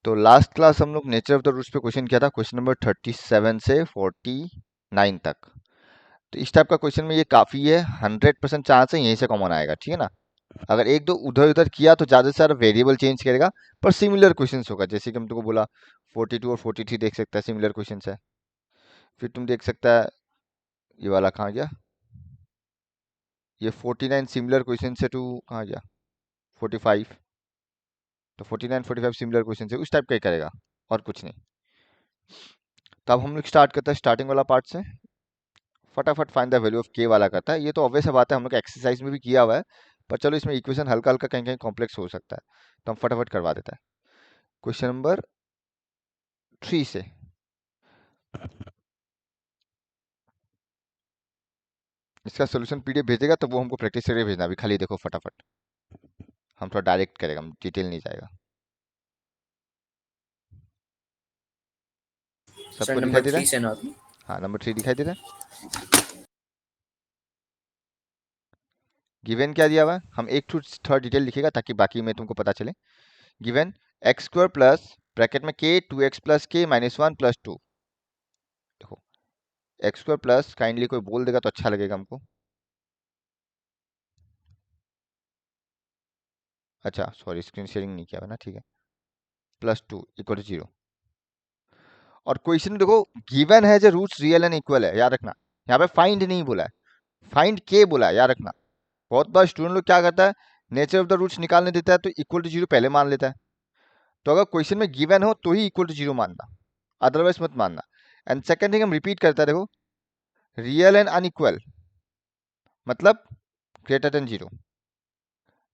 तो last class हम लोग नेचर ऑफ द रूट्स पे क्वेश्चन किया था, क्वेश्चन नंबर 37 से 49 तक। तो इस टाइप का क्वेश्चन में ये काफ़ी है, 100% चांस है यहीं से कॉमन आएगा, ठीक है ना। अगर एक दो उधर उधर किया तो ज़्यादा से ज़्यादा वेरिएबल चेंज करेगा, पर सिमिलर क्वेश्चन होगा। जैसे कि हम तुमको बोला 42 और 43 देख सकता है, सिमिलर क्वेश्चन है। फिर तुम देख सकता है ये वाला कहाँ गया, ये 49 सिमिलर क्वेश्चन से टू कहाँ गया 45। तो 49 45 सिमिलर क्वेश्चन से उस टाइप का ही करेगा और कुछ नहीं। तो अब हम लोग स्टार्ट करते हैं स्टार्टिंग वाला पार्ट से। फटाफट फाइंड द वैल्यू ऑफ के वाला करता है। ये तो ऑब्वियस बात है, हम लोग एक्सरसाइज में भी किया हुआ है, पर चलो इसमें इक्वेशन हल्का हल्का कहीं कहीं कॉम्प्लेक्स हो सकता है, तो हम फटाफट करवा देता है। क्वेश्चन नंबर 3 से इसका सोल्यूशन पीडीएफ भेजेगा तो वो हमको प्रैक्टिस करके भेजना। अभी खाली देखो फटाफट, हम थोड़ा डायरेक्ट करेगा, हम डिटेल नहीं जाएगा। सर सबको दिखाई नंबर दे रहा 3 है? से नॉट। हाँ, नंबर 3 दिखाई दे रहा है। गिवन क्या दिया हुआ है, हम एक थोड़ा डिटेल लिखेगा ताकि बाकी में तुमको पता चले। Given x square plus bracket में के 2x plus k minus 1 plus 2। देखो एक्स स्क्वायर प्लस, काइंडली कोई बोल देगा तो अच्छा लगेगा हमको। अच्छा सॉरी, स्क्रीन शेयरिंग नहीं किया हुआ ना, ठीक है। Plus 2 equal to 0। और क्वेश्चन देखो गिवन है जो रूट्स रियल एंड इक्वल है, याद रखना। यहाँ पे फाइंड नहीं बोला है, फाइंड के बोला है, याद रखना। बहुत बार स्टूडेंट लोग क्या करता है, नेचर ऑफ द रूट्स निकालने देता है तो इक्वल टू 0 पहले मान लेता है। तो अगर क्वेश्चन में गिवन हो तो ही इक्वल टू 0 मानना, अदरवाइज मत मानना। एंड सेकंड थिंग हम रिपीट करता है, देखो रियल एंड अनइक्वल मतलब greater than 0,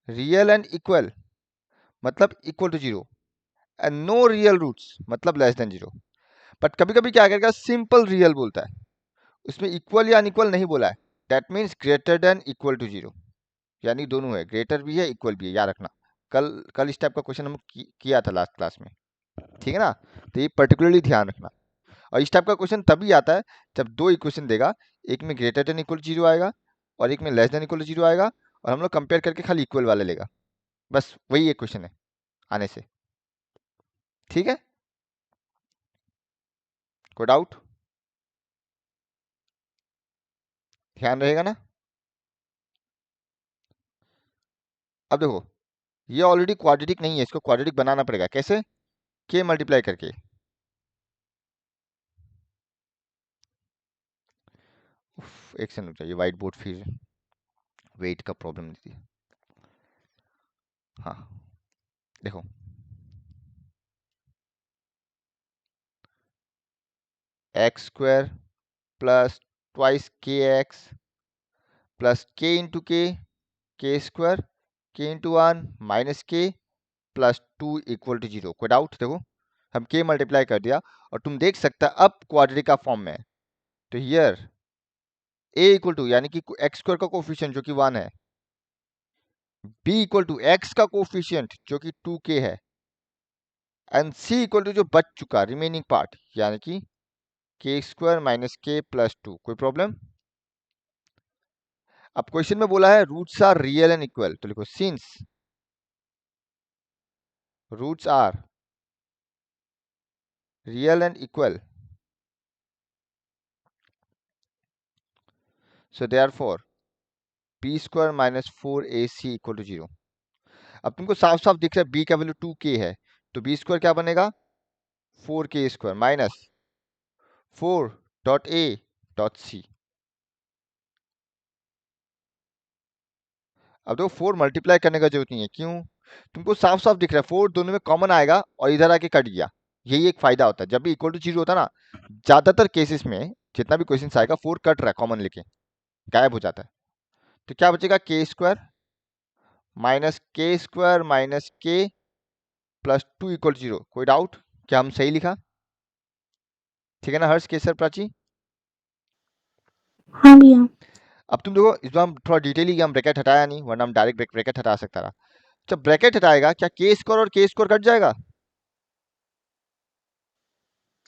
real and equal मतलब equal to 0, and no real roots मतलब लेस देन 0। बट कभी कभी क्या करेगा, सिंपल रियल बोलता है, उसमें इक्वल या अनइक्वल नहीं बोला है। That means greater than equal to 0, यानी दोनों है, ग्रेटर भी है इक्वल भी है, याद रखना। कल कल इस टाइप का क्वेश्चन हम किया था लास्ट क्लास में, ठीक है ना। तो ये पर्टिकुलरली ध्यान रखना। और इस टाइप का क्वेश्चन तभी आता है जब दो इक्वेशन देगा, एक में ग्रेटर देन इक्वल टू 0 आएगा और एक में लेस देन इक्वल टू 0 आएगा, और हम लोग कंपेयर करके खाली इक्वल वाले लेगा। बस वही एक क्वेश्चन है आने से, ठीक है। कोई डाउट? ध्यान रहेगा ना। अब देखो ये ऑलरेडी क्वाड्रेटिक नहीं है, इसको क्वाड्रेटिक बनाना पड़ेगा। कैसे? के मल्टीप्लाई करके। एक सेकंड रुक जाइए, व्हाइट बोर्ड फिर वेट का प्रॉब्लम थी। हाँ देखो, एक्स स्क्वायर प्लस ट्वाइस के एक्स प्लस के इंटू के स्क्वायर के इंटू 1 माइनस के प्लस 2 इक्वल टू 0। कोई डाउट? देखो हम के मल्टीप्लाई कर दिया और तुम देख सकता अब क्वाड्रेटिक का फॉर्म में है। तो हियर ए इक्वल टू यानी कि एक्स स्क्वायर का कोफिशिएंट जो कि 1 है, बी इक्वल टू एक्स का कोफिशिएंट जो कि 2k है, एंड सी इक्वल टू जो बच चुका रिमेनिंग पार्ट यानी कि के स्क्वायर माइनस के प्लस 2। कोई प्रॉब्लम? अब क्वेश्चन में बोला है roots are real and equal, तो लिखो since roots are real and equal, so therefore b square minus 4ac equal to 0। अब तुमको साफ साफ दिख रहा है बी का वैल्यू 2k है, तो बी स्क्वायर क्या बनेगा 4k स्क्वायर माइनस 4.a.c। अब देखो 4 मल्टीप्लाई करने का जरूरत नहीं है, क्यों? तुमको साफ साफ दिख रहा है 4 दोनों में कॉमन आएगा और इधर आके कट गया। यही एक फायदा होता है जब भी इक्वल टू 0 होता है ना, ज्यादातर केसेस में जितना भी क्वेश्चन आएगा 4 कट रहा है कॉमन लेके गायब हो जाता है। तो क्या बचेगा के स्क्वायर माइनस के प्लस 2 इक्वल 0। कोई डाउट? क्या हम सही लिखा? ठीक है ना हर्ष, केसर, प्राची? हाँ भैया। अब तुम देखो इस बार हम थोड़ा डिटेली हम ब्रैकेट हटाया नहीं, वरना हम डायरेक्ट ब्रैकेट हटा सकता रहा। जब ब्रैकेट हटाएगा क्या के स्क्वायर और के स्क्वायर कट जाएगा?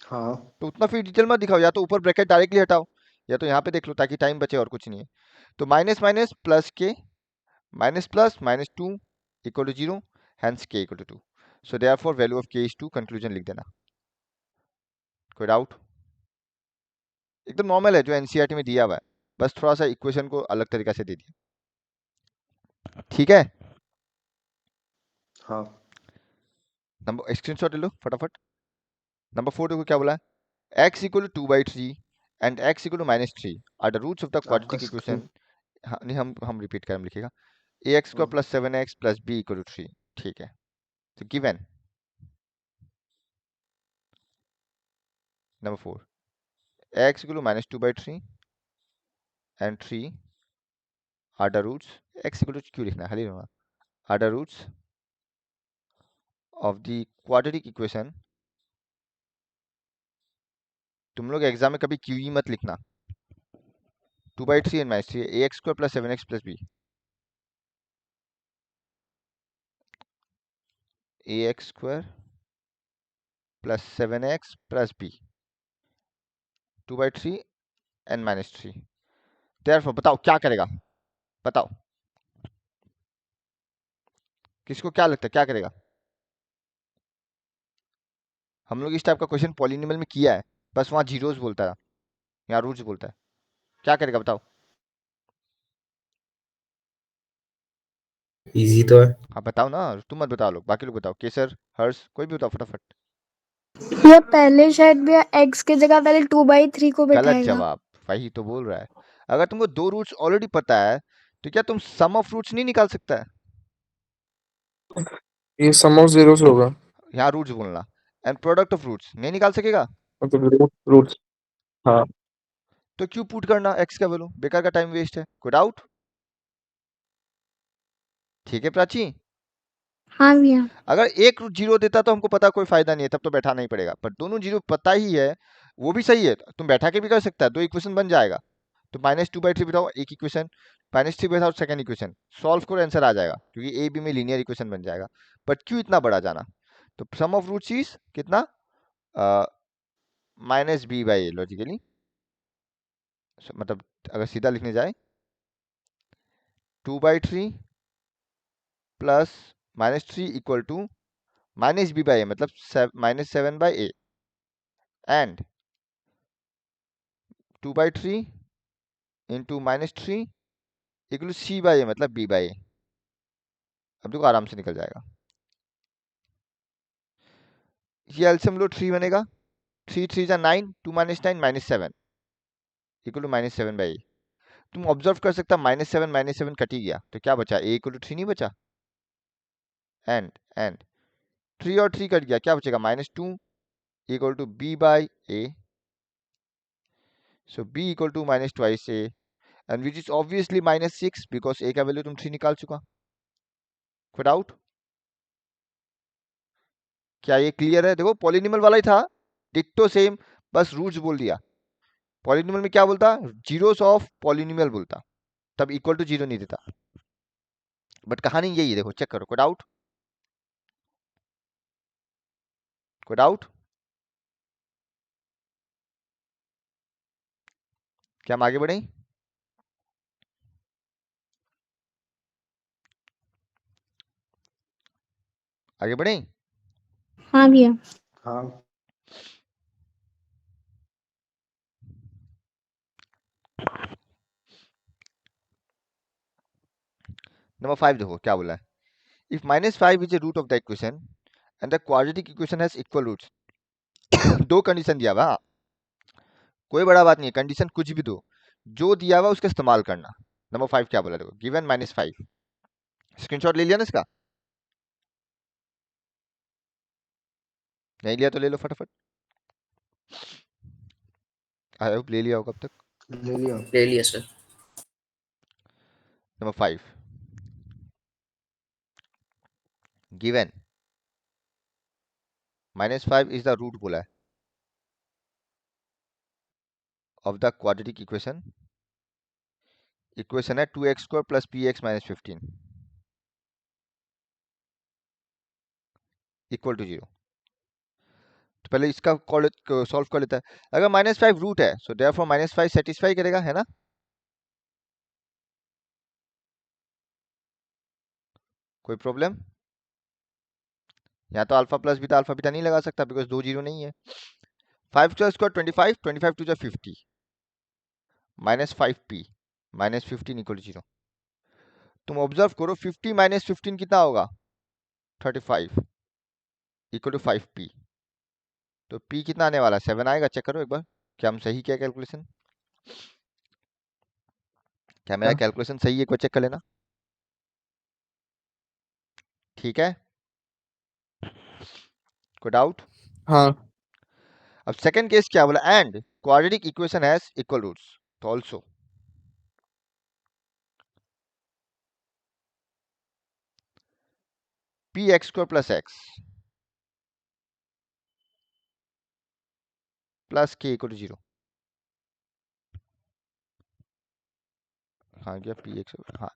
हाँ तो उतना फिर डिटेल मत दिखाओ, या तो ऊपर ब्रैकेट डायरेक्टली हटाओ या तो यहाँ पे देख लो ताकि टाइम बचे, और कुछ नहीं है। तो minus minus plus k minus plus minus 2 equal to 0, hence k equal to 2। So therefore value of k is 2, conclusion लिख देना। कोई डाउट? एकदम नॉर्मल है जो एनसीईआरटी में दिया हुआ है, बस थोड़ा सा इक्वेशन को अलग तरीके से दे दिया। ठीक है, हाँ नंबर स्क्रीनशॉट ले लो फटाफट। नंबर 4 देखो क्या बोला है, x equal to 2/3 and x equal to -3 are the roots of the आपका क्वाड्रेटिक स्क्रीन। इक्वेशन। हाँ नहीं, हम रिपीट करें, हम लिखेगा ax square plus 7x plus b equal to 3। ठीक है, तो given number 4, x equal to -2/3 and 3 are the roots, x equal to क्यों लिखना है, खाली रहना, are the roots of the quadratic equation. तुम लोग एग्जाम में कभी क्यू ही मत लिखना, 2/3 and -3 ax square plus 7x plus b, ax square plus 7x plus b, 2/3 and -3। Therefore बताओ क्या करेगा, बताओ किसको क्या लगता है क्या करेगा। हम लोग इस टाइप का क्वेश्चन पॉलिनोमियल में किया है, बस वहाँ जीरोस बोलता है, यहाँ रूट्स बोलता है, क्या करेगा बताओ। इजी तो है। हाँ बताओ ना, तुम मत बताओ, लोग बाकी लोग बताओ, केसर हर्ष कोई भी बताओ फटाफट। ये पहले शायद भैया x की जगह पहले 2/3 को गलत बैठाएगा। जवाब, वही तो बोल रहा है। अगर तुमको दो रूट्स ऑलरेडी पता है तो क्या तुम सम ऑफ रूट्स नहीं निकाल सकता है, ये सम ऑफ जीरोस होगा, यहाँ रूट्स बोलना, एंड प्रोडक्ट ऑफ रूट्स नहीं निकाल सकेगा, मतलब रूट्स। हाँ तो क्यों पुट करना एक्स का वैल्यू, बेकार का टाइम वेस्ट है। कोई डाउट? ठीक है प्राची, हाँ भैया। अगर एक जीरो देता तो हमको पता कोई फायदा नहीं है, तब तो बैठाना ही पड़ेगा, पर दोनों जीरो पता ही है, वो भी सही है, तुम बैठा के भी कर सकता है, दो इक्वेशन बन जाएगा। तो -2/3 बिठाओ एक इक्वेशन, -3 बिठाओ सेकंड इक्वेशन, सॉल्व करो आंसर आ जाएगा, क्योंकि ए बी में लीनियर इक्वेशन बन जाएगा। बट क्यों इतना बड़ा जाना, तो सम ऑफ रूट्स इज कितना, -b/a लॉजिकली, मतलब अगर सीधा लिखने जाए 2/3 प्लस -3 इक्वल टू -b/a मतलब -7/a and 2/3 into -3 equal c/a मतलब b/a। अब देखो आराम से निकल जाएगा, ये एलसीएम लो 3 बनेगा, 3 3 जा 9, 2 -9 -7 इक्वल टू -7/a। तुम ऑब्जर्व कर सकता, -7 -7 कट ही गया, तो क्या बचा, a इक्वल टू 3 नहीं बचा, एंड 3 और 3 कट गया, क्या बचेगा, -2 equal to b/a, so b equal to -2 a and which is obviously -6 because a का वैल्यू तुम 3 निकाल चुका। कोई डाउट? क्या ये क्लियर है? देखो पॉलिनोमियल वाला ही था, डिट्टो सेम, बस रूट्स बोल दिया। पॉलिनोमियल में क्या बोलता, जीरोस ऑफ पॉलिनोमियल बोलता, तब इक्वल टू जीरो नहीं देता। बट कहानी यही है, देखो चेक करो। कोई डाउट? कोई डाउट? क्या हम आगे बढ़े? आगे बढ़े? हाँ भैया। हाँ नंबर 5 देखो क्या बोला है, if -5 is a root of the equation and the quadratic equation has equal roots. दो कंडीशन दिया हुआ, कोई बड़ा बात नहीं है, कंडीशन कुछ भी दो, जो दिया हुआ उसका इस्तेमाल करना। नंबर 5 क्या बोला देखो, गिवन -5, स्क्रीनशॉट ले लिया ना इसका, नहीं लिया तो ले लो फटाफट, आई होप ले लिया होगा अब तक। ले लिया sir. Number 5, given -5 is the root बोला है of the quadratic equation, equation है 2x² plus px -15 equal to 0। तो पहले इसका सॉल्व कर लेता है। अगर -5 रूट है सो देयरफॉर -5 सेटिस्फाई करेगा, है ना? कोई प्रॉब्लम? यहाँ तो अल्फा बीटा नहीं लगा सकता बिकॉज दो जीरो नहीं है। 5 square 25, 25 two 50 minus 5p minus 15 equal 0। तुम ऑब्जर्व करो 50 माइनस 15 कितना होगा 35 इक्वल टू 5p। तो p कितना आने वाला 7 आएगा। चेक करो एक बार क्या हम सही किया कैलकुलेशन, क्या मेरा कैलकुलेशन सही है, एक बार चेक कर लेना। ठीक है, कोई डाउट? हाँ अब सेकंड केस क्या बोला, and quadratic equation has equal roots. तो also P X square plus k equal to 0। हाँ गया पी एक्स, हाँ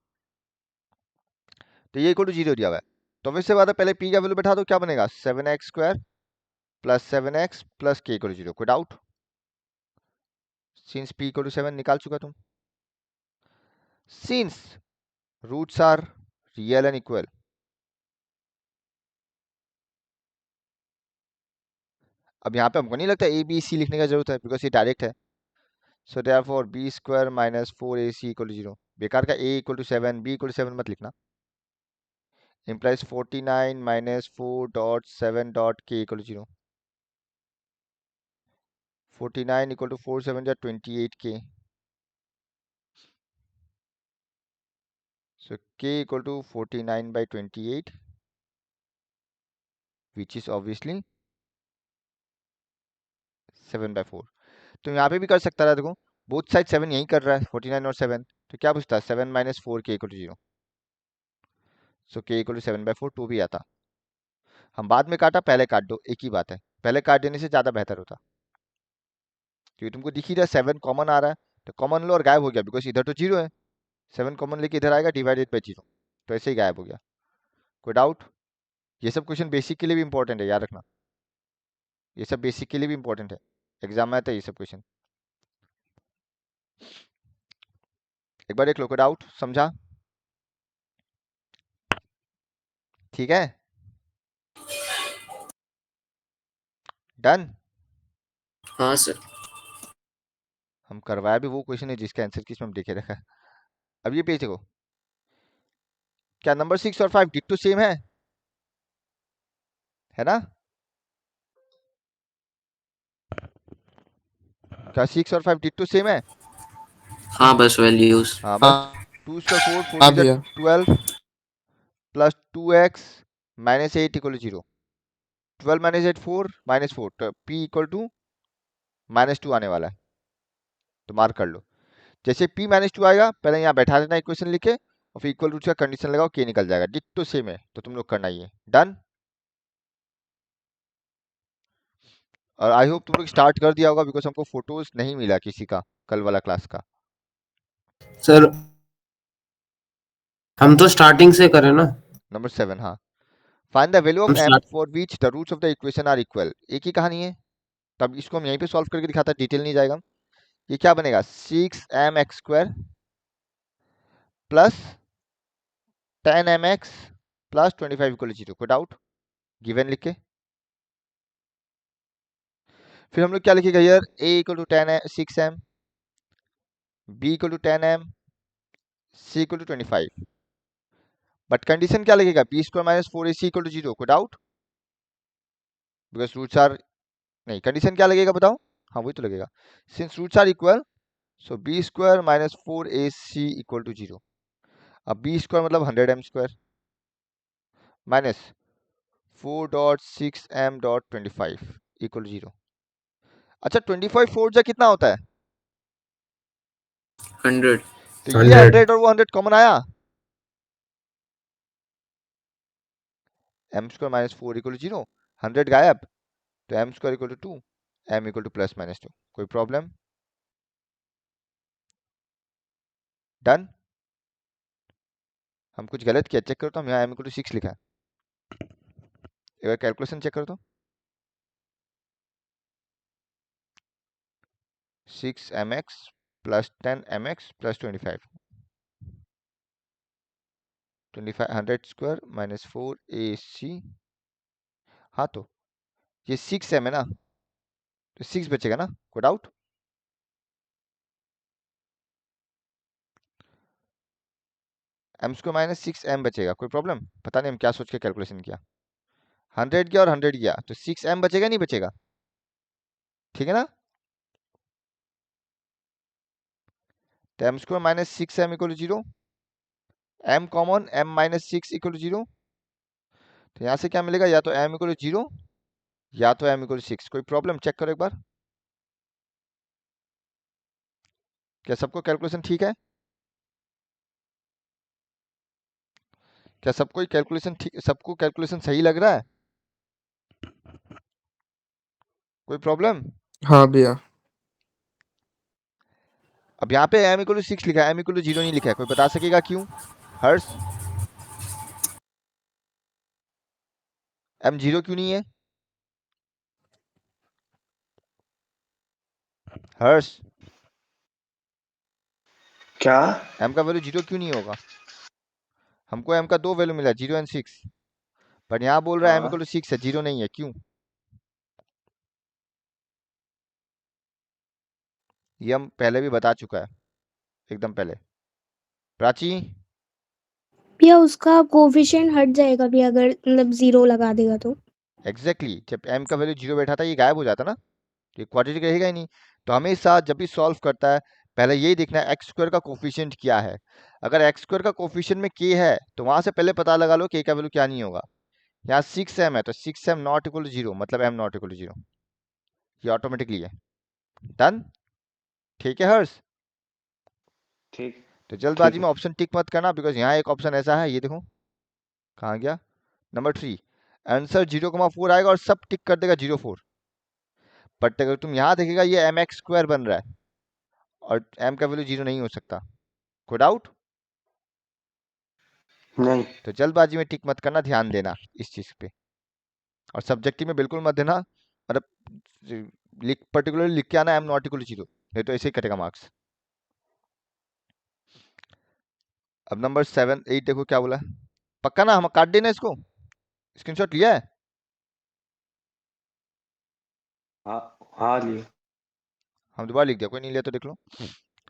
तो ये इक्वल टू 0 दिया हुआ है। तो वैसे बात है पहले p का वैल्यू बैठा दो, क्या बनेगा 7x square plus 7x plus k equal to 0। कोई doubt? Since p equal to 7 निकाल चुका तुम। Since roots are real and equal, अब यहाँ पे हमको नहीं लगता ए बी सी लिखने का जरूरत है बिकॉज ये डायरेक्ट है। So therefore b square minus 4ac equal to 0। बेकार का a equal to 7 b equal to 7 मत लिखना। implies 49 minus 4 dot 7 dot k equal to 0। 49 equal to 4 7 जा 28k। So k equal to 49 by 28 which is obviously 7 by 4। तो यहाँ पे भी कर सकता रहा, देखो बोथ साइड 7 यही कर रहा है 49 और 7, तो क्या पूछता है 7 minus 4 k equal to 0। So k equal to 7 by 4 2 भी आता। हम बाद में काटा, पहले काट दो, एक ही बात है, पहले काट देने से ज़्यादा बेहतर होता क्योंकि तुमको दिख ही रहा है 7 कॉमन आ रहा है, तो कॉमन लो और गायब हो गया बिकॉज इधर तो 0 है। 7 कॉमन लेके इधर आएगा डिवाइडेड बाई 0, तो ऐसे ही गायब हो गया। कोई डाउट? ये सब क्वेश्चन बेसिक के लिए भी इंपॉर्टेंट है, याद रखना, ये सब बेसिक के लिए भी इंपॉर्टेंट है, एग्जाम में आता है ये सब क्वेश्चन। एक बार देख लो, कोई डाउट? समझा? ठीक है, डन। हाँ सर। हम करवाया भी वो क्वेश्चन है जिसका आंसर किस में हम देखे रखा है। अब ये पेज देखो, क्या नंबर 6 और 5 डिट्टो सेम है ना? क्या 6 और 5 डिट्टो सेम है? हाँ बस वैल्यूज। हाँ बस। हाँ 2 स्क्वायर 4 4 हाँ थ्री भैया 12 plus 2x minus 8 equal to 0। 12 minus 8 4 minus 4, तो p इक्वल टू माइनस 2 आने वाला है, तो मार्क कर लो। जैसे p माइनस 2 आएगा पहले यहाँ बैठा देना इक्वेशन लिख के, और फिर इक्वल टू का कंडीशन लगाओ, k निकल जाएगा, डिट्टो सेम है, तो तुम लोग करना ही है। डन। और आई होप तुम लोग स्टार्ट कर दिया होगा बिकॉज हमको फोटोज नहीं मिला किसी का कल वाला क्लास का। सर हम तो स्टार्टिंग से करें ना। नंबर 7, हाँ, फाइंड द वैल्यू हम of m start. For which the roots of the equation are equal. एक ही कहानी है, तब इसको हम यहीं पे सॉल्व करके दिखाता, डिटेल नहीं जाएगा। ये क्या बनेगा 6mx square plus 10mx plus 25 equal 0। कोई डाउट? गिवन लिख के फिर हम लोग क्या लिखेगा यार, a equal to 6m, b equal to 10m, c equal to 25। But condition क्या लगेगा, b square minus 4ac equal to 0। कोई डाउट? बिकॉज रूट्स आर, नहीं कंडीशन क्या लगेगा बताओ, हाँ वही तो लगेगा, since roots are equal so b square minus 4ac equal to 0। अब बी स्क्वायर मतलब 100m square minus 4.6m.25 equal 0। अच्छा 25 4 जा कितना होता है, 100। तो ये 100 और वो 100 कॉमन आया, m स्क्वायर माइनस 4 इक्वल 0, 100 गायब, तो m square equal to 2, m equal to plus minus 2। कोई प्रॉब्लम? डन। हम कुछ गलत किया, चेक करो तो, हम यहाँ m इक्वल टू 6 लिखा है, एक बार कैलकुलेशन चेक करो तो, 6mx plus 10mx plus 25, 25 100 square minus 4ac हाँ तो ये 6m है ना, तो 6 बचेगा ना, कोई डाउट? m² माइनस 6m बचेगा, कोई प्रॉब्लम? पता नहीं हम क्या सोच के कैलकुलेशन किया। 100 गया और 100 गया, तो 6m बचेगा नहीं बचेगा? ठीक है ना? तो m² minus 6m equal 0, m common, m minus 6 equal 0। तो यहाँ से क्या मिलेगा, या तो m इक्वल 0 या तो m इक्वल 6। कोई प्रॉब्लम? चेक करो एक बार, क्या सबको कैलकुलेशन ठीक है? क्या सबको कैलकुलेशन ठीक, सबको कैलकुलेशन सही लग रहा है? कोई प्रॉब्लम? हाँ भैया। अब यहाँ पे m इक्वल 6 लिखा है, m इक्वल 0 नहीं लिखा है, कोई बता सकेगा क्यों? हर्ष, m 0 क्यों नहीं है? हर्ष, क्या? m का वैल्यू 0 क्यों नहीं होगा? हमको m का दो वैल्यू मिला, 0 एंड 6, बट यहाँ बोल रहा है m हाँ इक्वल 6 है, 0 नहीं है, क्यों? ये हम पहले भी बता चुका है, एकदम पहले। प्राची, भैया उसका कोफिशिएंट हट जाएगा भी अगर मतलब 0 लगा देगा तो। एग्जैक्टली जब m का वैल्यू 0 बैठा था ये गायब हो जाता ना, तो ये क्वाड्रेटिक रहेगा ही नहीं। तो हमेशा जब भी सॉल्व करता है पहले यही देखना है x² का कोफिशिएंट क्या है। अगर x² का कोफिशिएंट में k है तो वहां से पहले पता लगा लो k का वैल्यू क्या नहीं होगा। यहाँ 6m है तो 6m नॉट इक्वल 0, मतलब m नॉट इक्वल 0, ये ऑटोमेटिकली है। डन? ठीक है हर्ष? ठीक तो ठीक जल्दबाजी है। में ऑप्शन टिक मत करना, बिकॉज यहाँ एक ऑप्शन ऐसा है, ये देखो कहाँ गया, नंबर 3, आंसर 0,4 आएगा और सब टिक कर देगा 0,4। बट अगर तुम यहाँ देखेगा ये mx² बन रहा है और m का वैल्यू 0 नहीं हो सकता। कोई डाउट? नहीं। तो जल्दबाजी में टिक मत करना, ध्यान देना इस चीज पे, और सब्जेक्टिव में बिल्कुल मत देना, मतलब पर्टिकुलरली लिख के आना m नॉट इक्वल 0, नहीं तो ऐसे ही कटेगा मार्क्स। अब नंबर 7 8 देखो क्या बोला है, पक्का ना, हम काट देना इसको, स्क्रीनशॉट लिया है? हाँ हाँ लिए। हम दोबारा लिख दिया, कोई नहीं लिया तो देख लो।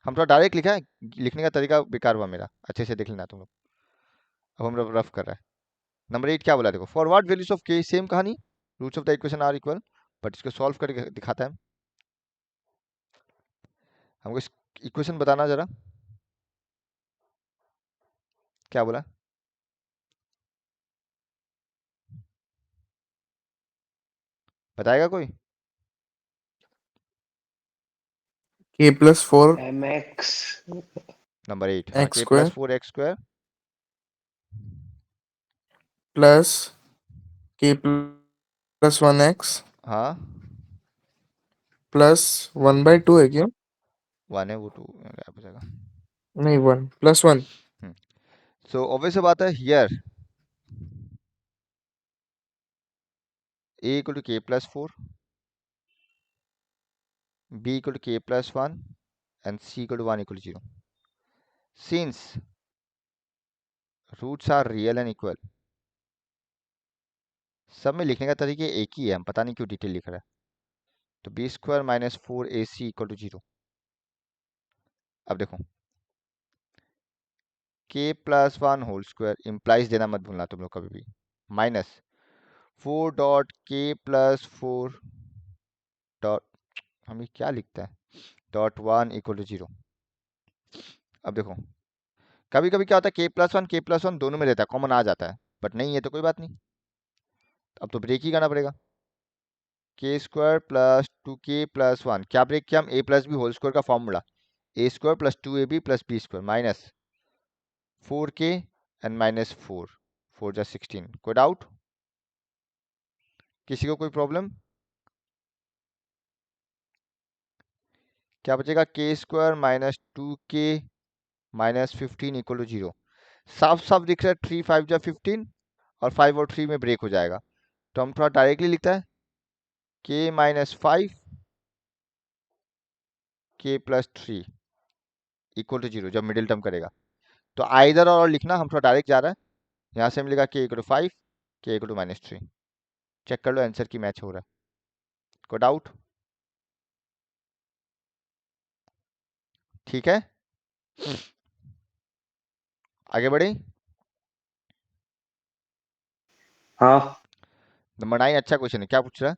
हम थोड़ा डायरेक्ट लिखा है, लिखने का तरीका बेकार हुआ मेरा, अच्छे से देख लेना तुम लोग। अब हम रफ कर रहा है। नंबर 8 क्या बोला देखो, for what values of k, same कहानी, roots of the equation are equal, but इसको सॉल्व करके दिखाता है। हमको इस इक्वेशन बताना जरा, क्या बोला? बताएगा कोई? k+4 mx नंबर 8, हाँ, x k square plus 4x² plus k+1x हाँ, प्लस 1/2 है क्या? 1 है वो 2 क्या हो जाएगा। नहीं 1 +1। सो ऑब्वियस बात है, here a equal to k plus 4, b equal to k plus 1 and c equal to 1 equal to 0। Since roots are real and equal, सब में लिखने का तरीके एक ही है, हम पता नहीं क्यों डिटेल लिख रहा है। तो b² minus 4ac equal to 0। अब देखो k plus 1 whole square, implies देना मत भूलना तुम लोग कभी भी, minus 4 dot k plus 4 dot, हम ये क्या लिखता है, डॉट 1 इक्वल टू 0। अब देखो कभी कभी क्या होता है, k+1 दोनों में रहता है, कॉमन आ जाता है, बट नहीं है तो कोई बात नहीं, अब तो ब्रेक ही करना पड़ेगा। k² प्लस 2k प्लस 1, क्या ब्रेक किया हम, a plus B whole square का formula, a² plus 2ab plus b² minus 4k and minus 4, 4 जा 16। कोई डाउट? किसी को कोई प्रॉब्लम? क्या बचेगा, k² minus 2k minus 15 equal to 0। साफ साफ दिख रहा है 3 5 जा 15 और 5 और 3 में ब्रेक हो जाएगा, तो हम थोड़ा डायरेक्टली लिखता है k minus 5 k plus 3 equal to 0 जब मिडिल टर्म करेगा। तो आइदर और लिखना, हम थोड़ा डायरेक्ट जा रहा है, यहाँ से हम लिखा k equal to 5 k equal to minus 3। Check कर लो आंसर की मैच हो रहा है। कोई डाउट? ठीक है, आगे बढ़े। हाँ तो मनाई अच्छा क्वेश्चन है, क्या पूछ रहा है?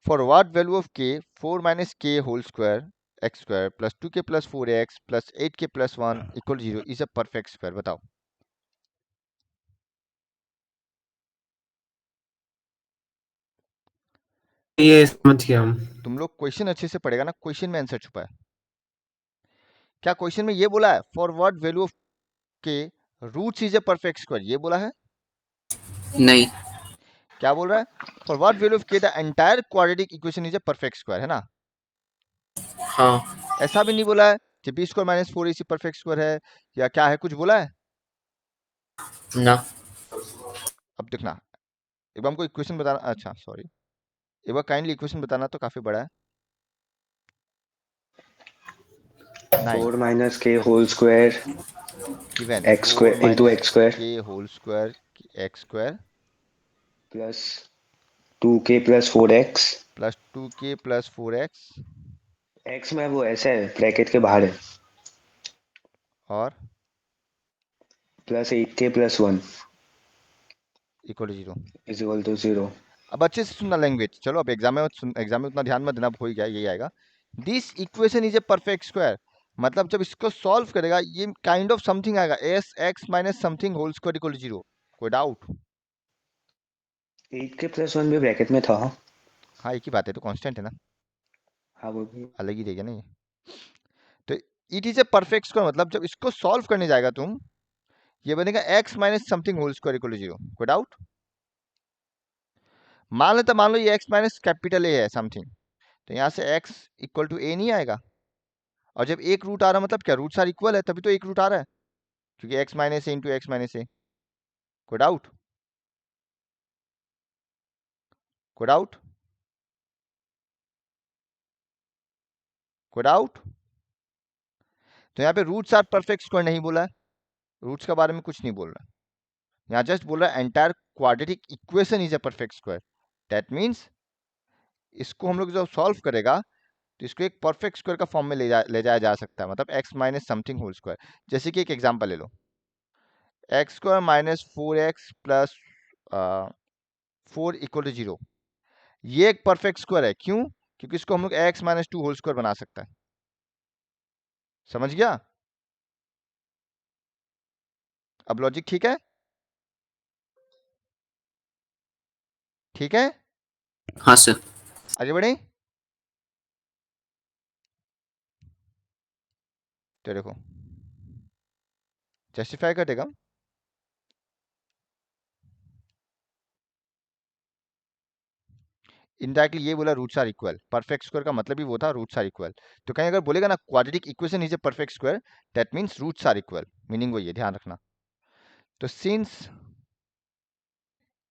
फॉर व्हाट वैल्यू ऑफ के 4 minus k whole square x square plus 2 k plus 4x plus 8 k plus 1 equal 0 is a perfect square? बताओ। ये समझ गया हम। तुम लोग क्वेश्चन अच्छे से पढ़ेगा ना, क्वेश्चन में आंसर छुपा है। क्या क्वेश्चन में ये बोला है for what value of k roots is a perfect square, ये बोला है? नहीं। क्या बोल रहा है? For what value of k the entire quadratic equation is a perfect square, है ना? हाँ ऐसा भी नहीं बोला है कि b square minus 4ac perfect square है, या क्या है, कुछ बोला है? ना। अब देखना, एक बार हमको इक्वेशन बताना, अच्छा सॉरी, एक बार काइंडली इक्वेशन बताना, तो काफी बड़ा है। 9 4 minus k whole square given X 4 square into minus X square k whole square x square plus 2k plus 4x। Plus 2k plus 4x X में वो ऐसे है, ब्रैकेट के बाहर है, और plus 8k plus 1 equal 0। Is equal to 0। अब अच्छे से सुनना लैंग्वेज, चलो अब एग्जाम में एग्जाम में उतना ध्यान मत देना, अब हो ही गया, यही आएगा। This equation is a perfect square, मतलब जब इसको सॉल्व करेगा ये काइंड ऑफ समथिंग आएगा, as x minus something whole square equal 0। कोई डाउट? 8k प्लस 1 भी ब्रैकेट में था। हाँ एक ही बात है, तो कांस्टेंट है ना, हाँ वो भी। अलग ही रहेगा ना ये। तो it is a perfect square, मतलब जब इसको सॉल्व करने जाएगा तुम, ये बनेगा x minus something whole square equal 0। कोई डाउट? मान लो ये एक्स माइनस कैपिटल ए है समथिंग, तो यहाँ से एक्स इक्वल टू ए नहीं आएगा, और जब एक रूट आ रहा है मतलब क्या, रूट्स आर इक्वल है, तभी तो एक रूट आ रहा है, क्योंकि एक्स माइनस ए इंटू एक्स माइनस ए। कोई डाउट? कोई डाउट? कोई डाउट? तो यहाँ पे रूट्स आर परफेक्ट स्क्वायर नहीं बोला है, रूट्स के बारे में कुछ नहीं बोल रहा है, यहाँ जस्ट बोल रहा है entire quadratic equation is a perfect square. That means इसको हम लोग जब सॉल्व करेगा तो इसको एक परफेक्ट स्क्वायर का फॉर्म में ले जाया जा सकता है, मतलब X minus something whole square. जैसे कि एक एग्जांपल ले लो, X square minus 4x plus 4 equal to 0, ये एक परफेक्ट स्क्वायर है। क्यों? क्योंकि इसको हम लोग एक्स माइनस 2 होल स्क्वायर बना सकता है। समझ गया? अब लॉजिक ठीक है? ठीक है, हाँ सर। आगे बढ़े। तो देखो जस्टिफाई कर देगा, इनडायरेक्टली ये बोला roots are equal, perfect square का मतलब ही वो था रूट्स आर इक्वल। तो कहीं अगर बोलेगा ना quadratic equation is a perfect square, that means roots are equal, meaning वही है, ध्यान रखना। तो since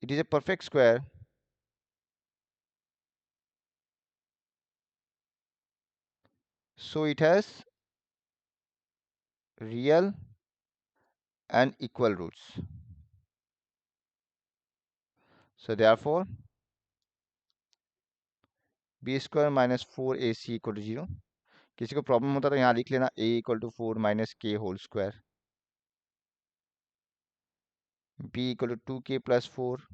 it is a perfect square, so it has real and equal roots, so therefore b square minus 4ac equal to 0। किसी को problem होता तो यहाँ लिख लेना a equal to 4 minus k whole square, b equal to 2k plus 4,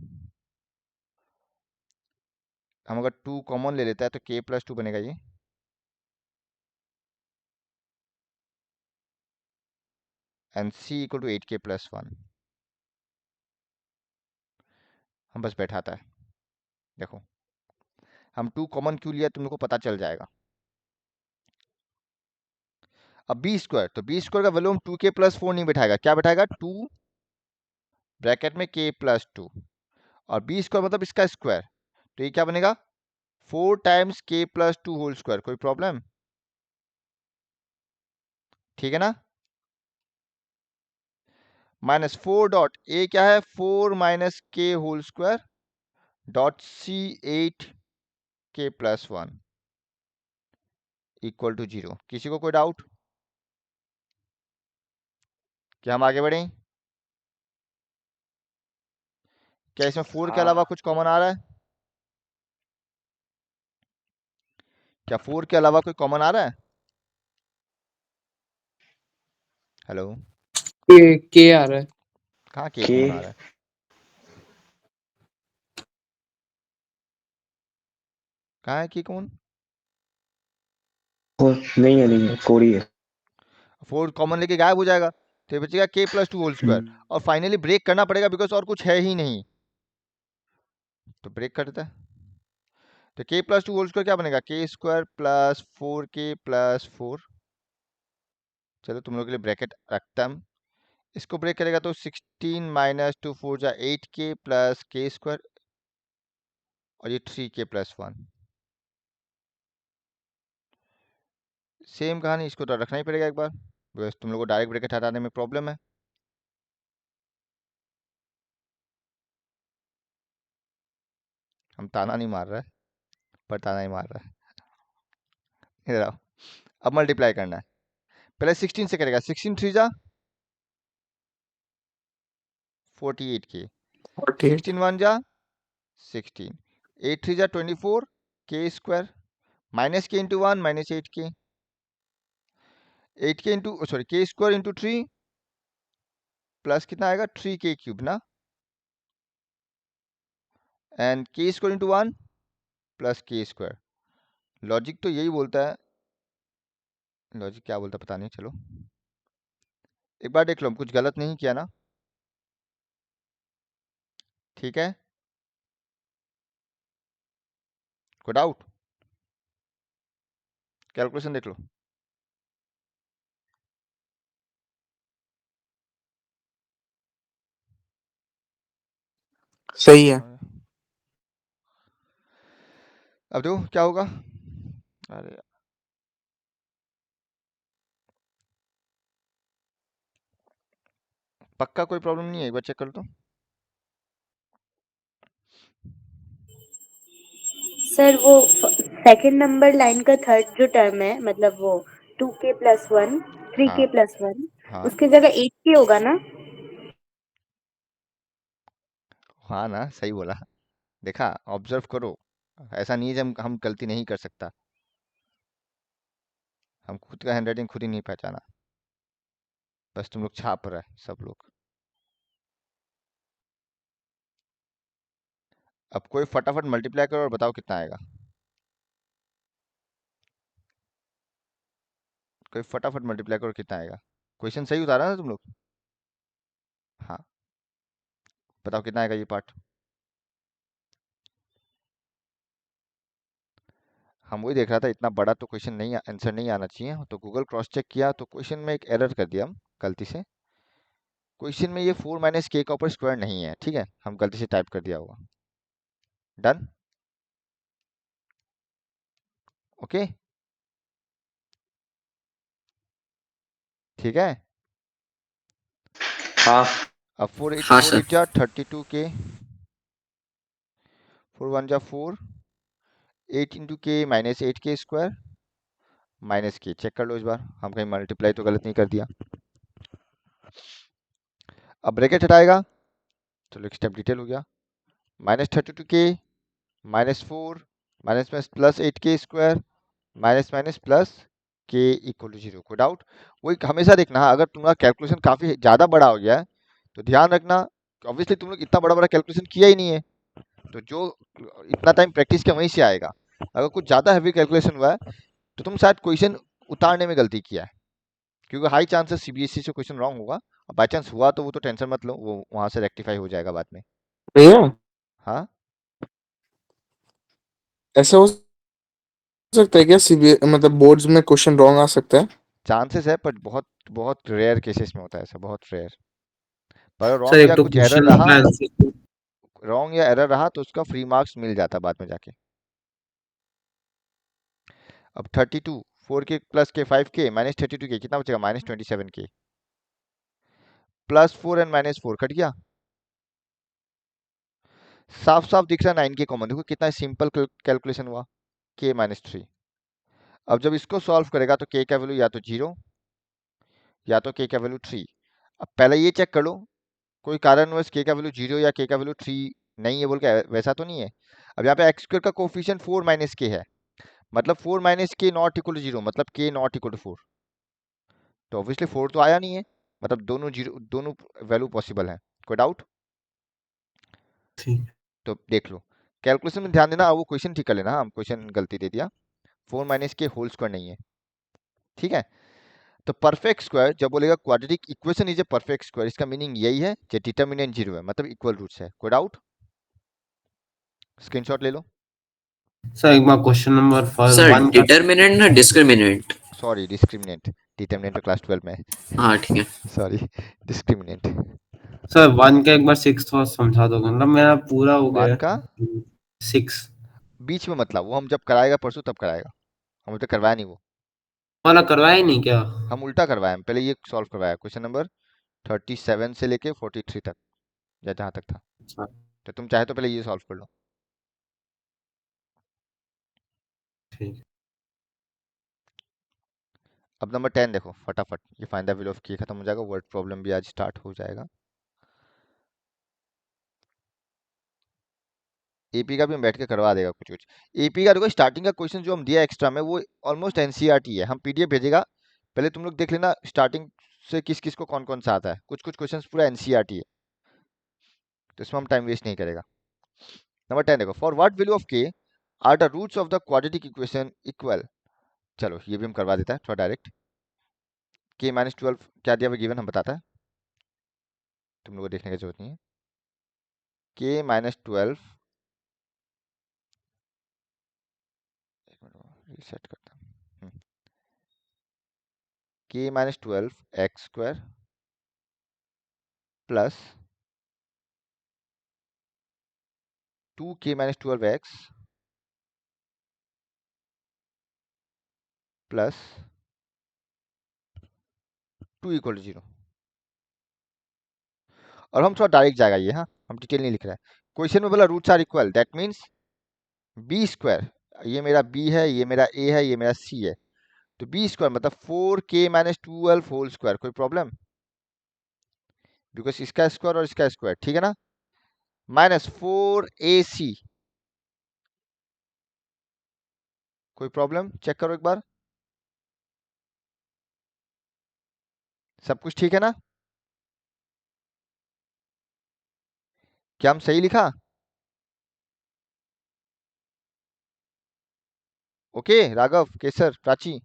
हम अगर 2 common ले लेता है तो k प्लस 2 बनेगा ये, and c equal to 8k plus 1। हम बस बैठाता है, देखो हम 2 कॉमन क्यों लिया तुम लोग को पता चल जाएगा। अब बी स्क्वायर, तो बी स्क्वायर का वैल्यू हम 2k प्लस 4 नहीं बैठाएगा, क्या बैठाएगा, 2 ब्रैकेट में k प्लस 2, और बी स्क्वायर मतलब इसका स्क्वायर, तो ये क्या बनेगा 4 times k plus 2 whole square. कोई प्रॉब्लम? ठीक है ना। माइनस 4 डॉट ए क्या है, 4 minus k whole square dot C 8 k plus 1 equal to 0। किसी को कोई डाउट? क्या हम आगे बढ़ें? क्या इसमें 4 के हाँ अलावा कुछ कॉमन आ रहा है? क्या 4 के अलावा कोई कॉमन आ रहा है? हेलो, के आ रहा है। कहाँ के के कॉमन आ रहा है? कहाँ है के कॉमन? नहीं है 4 ही है। 4 कॉमन लेके गायब हो जाएगा, तो ये बचेगा k प्लस 2 होल स्क्वायर। और फाइनली ब्रेक करना पड़ेगा बिकॉज और कुछ है ही नहीं, तो ब्रेक कर देता है। तो k प्लस 2 होल स्क्वायर क्या बनेगा? k square plus 4k plus 4। चलो तुम लोग के लिए ब्रैकेट रखता हूँ, इसको ब्रेक करेगा तो 16 माइनस 2 4 जा 8k प्लस k स्क्वायर, और ये 3k प्लस 1। सेम कहानी, इसको तो रखना ही पड़ेगा एक बार, बस तुम लोग को डायरेक्ट ब्रैकेट हटाने में प्रॉब्लम है। हम ताना नहीं मार रहा है, पर ताना ही मार रहा है। इधर आओ, अब मल्टीप्लाई करना है। पहले 16 से करेगा, 16 3 जा 48k, 48 16 1 जा 16, 8 3 जा 24 k square, minus k into 1 minus 8k, 8k into sorry k square into 3 plus कितना आएगा 3k क्यूब ना, and k square into 1 plus k square. Logic तो यही बोलता है, लॉजिक क्या बोलता है पता नहीं, चलो एक बार देख लो, हम कुछ गलत नहीं किया ना? ठीक है, कोई डाउट? कैलकुलेशन देख लो। सही है। अब देखो क्या होगा। अरे पक्का कोई प्रॉब्लम नहीं है, एक बार चेक कर तो। सर वो सेकंड नंबर लाइन का थर्ड जो टर्म है, मतलब वो 2k प्लस 1 3k हाँ प्लस 1, हाँ उसकी जगह 8k होगा ना? हाँ ना, सही बोला। देखा, ऑब्जर्व करो, ऐसा नहीं है कि हम गलती नहीं कर सकता, हम खुद का हैंडराइटिंग खुद ही नहीं पहचाना, बस तुम लोग छाप रहे सब लोग। अब कोई फटाफट मल्टीप्लाई करो और बताओ कितना आएगा। कोई फटाफट मल्टीप्लाई करो, कितना आएगा? क्वेश्चन सही उतारा ना तुम लोग? हाँ, बताओ कितना आएगा ये पार्ट। हम वही देख रहा था, इतना बड़ा तो क्वेश्चन नहीं, आंसर नहीं आना चाहिए, तो गूगल क्रॉस चेक किया तो क्वेश्चन में एक एरर कर दिया हम गलती से। क्वेश्चन में ये 4 माइनस के का ऊपर स्क्वायर नहीं है, ठीक है, हम गलती से टाइप कर दिया होगा। डन, ओके, ठीक है। हाँ अब 4 8 हाँ 4 सर 8 जा 32k, 4 1 जा 4, 8 इंटू के माइनस 8k स्क्वायर माइनस के, चेक कर लो इस बार, हम कहीं मल्टीप्लाई तो गलत नहीं कर दिया। अब ब्रैकेट हटाएगा, चलो एक स्टेप डिटेल हो गया, minus 32k minus 4 minus minus plus 8k square minus minus plus k equal to 0। कोई डाउट? वही हमेशा देखना, हाँ, अगर तुम्हारा कैलकुलेशन काफ़ी ज़्यादा बड़ा हो गया है तो ध्यान रखना, ऑब्वियसली तुम लोग इतना बड़ा बड़ा कैलकुलेशन किया ही नहीं है, तो जो इतना टाइम प्रैक्टिस किया वहीं से आएगा। अगर कुछ ज़्यादा हैवी कैलकुलेशन हुआ है तो तुम शायद क्वेश्चन उतारने में गलती किया है, क्योंकि हाई चांसेस सीबीएसई से क्वेश्चन रॉन्ग होगा, और बाई चांस हुआ तो वो तो टेंशन मत लो, वो वहाँ से रेक्टिफाई हो जाएगा बाद में। भैया हाँ, ऐसा हो सकता है क्या सीबीएसई मतलब बोर्ड्स में क्वेश्चन रॉन्ग आ सकता है? चांसेस है, पर बहुत बहुत रेयर केसेस में होता है ऐसा, बहुत रेयर। पर सर रॉन्ग एक या तो कुछ एरर क्वेश्चन रहा, मैं रॉन्ग या एरर रहा तो उसका फ्री मार्क्स मिल जाता बाद में जाके। अब 32 4k प्लस के 5k माइनस 32k कितना बचेगा? Minus 27k, plus 4 and minus 4 cut गया, साफ साफ दिख रहा है 9k कॉमन, देखो कितना सिंपल कैलकुलेशन हुआ, k माइनस 3। अब जब इसको सॉल्व करेगा तो k का वैल्यू या तो 0 या तो k का वैल्यू 3। अब पहले ये चेक कर लो, कोई कारणवश k का वैल्यू 0 या k का वैल्यू 3 नहीं है बोल के, वैसा तो नहीं है। अब यहाँ पे एक्स स्क्वायर का कोफिशिएंट 4 माइनस k है, मतलब 4 माइनस के नॉट इक्वल टू 0, मतलब के नॉट इक्वल टू 4, तो ऑब्वियसली 4 तो आया नहीं है, मतलब दोनों जीरो, दोनों वैल्यू पॉसिबल है। कोई डाउट? ठीक। तो देख लो, कैलकुलेशन में ध्यान देना, वो क्वेश्चन ठीक कर लेना। हम क्वेश्चन गलती दे दिया, 4 माइनस के होल स्क्वायर नहीं है, ठीक है। तो परफेक्ट स्क्वायर जब बोलेगा quadratic equation is a perfect square, इसका मीनिंग यही है कि डिटर्मिनेंट 0 है, मतलब इक्वल रूट्स है। कोई डाउट? स्क्रीनशॉट ले लो। सर एक बार क्वेश्चन नंबर सर 1 का डिटर्मिनेंट ना डिस्क्रिमिनेंट? सॉरी, डिस्क्रिमिनेंट, डिटर्मिनेंट तो क्लास 12 में है, हाँ ठीक है। Sorry, discriminant. सर 1 का एक बार 6 थोड़ा समझा दो, मतलब मेरा पूरा हो गया 1 का 6 बीच में, मतलब वो हम जब कराएगा परसों तब कराएगा, हम तो करवाया नहीं वो, वाला करवाया ही नहीं क्या? हम उल्टा करवाए, हम पहले ये सॉल्व करवाया, क्वेश्चन नंबर 37 से लेके 43 तक, या जहाँ तक था। अच्छा, तो तुम चाहे तो पहले ये सॉल्व कर लो। ठीक। अब नंबर 10 देखो फटाफट, ये फाइंड द वैल्यू ऑफ के खत्म हो जाएगा, वर्ड प्रॉब्लम भी आज स्टार्ट हो जाएगा। एपी का भी हम बैठ के करवा देगा कुछ कुछ। एपी का देखो स्टार्टिंग का क्वेश्चन जो हम दिया एक्स्ट्रा में, वो ऑलमोस्ट एनसीईआरटी है, हम पीडीएफ भेजेगा, पहले तुम लोग देख लेना स्टार्टिंग से किस किस को कौन कौन सा आता है, कुछ कुछ क्वेश्चंस पूरा एनसीईआरटी है, तो इसमें हम टाइम वेस्ट नहीं करेगा। नंबर 10 देखो, for what value of k are the roots of the quadratic equation equal. चलो ये भी हम करवा देता है थोड़ा डायरेक्ट। के माइनस 12 क्या दिया हुआ गिवन हम बताता है, तुम लोगों को देखने की जरूरत नहीं है। के माइनस 12, रीसेट करता हूँ, k minus 12 x square plus 2k minus 12 x plus 2 equal to 0। और हम थोड़ा डायरेक्ट जाएगा ये, हाँ हम डिटेल नहीं लिख रहे हैं। क्वेश्चन में बोला roots are equal, that means b square, ये मेरा बी है, ये मेरा ए है, ये मेरा सी है, तो बी स्क्वायर मतलब 4k माइनस 12 होल स्क्वायर। कोई प्रॉब्लम? बिकॉज इसका स्क्वायर और इसका स्क्वायर, ठीक है ना, माइनस 4ac। कोई प्रॉब्लम? चेक करो एक बार, सब कुछ ठीक है ना? क्या हम सही लिखा? ओके राघव, केसर, प्राची,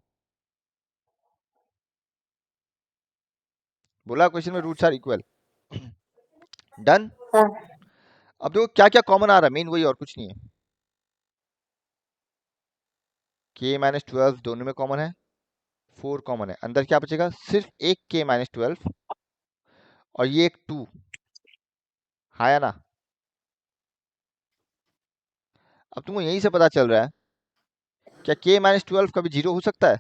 बोला क्वेश्चन में रूट्स आर इक्वल, डन। हाँ। अब देखो क्या क्या कॉमन आ रहा है, मेन वही और कुछ नहीं है। के माइनस 12 दोनों में कॉमन है, 4 कॉमन है, अंदर क्या बचेगा? सिर्फ एक के माइनस 12 और ये एक 2, हाँ या ना? अब तुमको यहीं से पता चल रहा है क्या के माइनस 12 कभी 0 हो सकता है?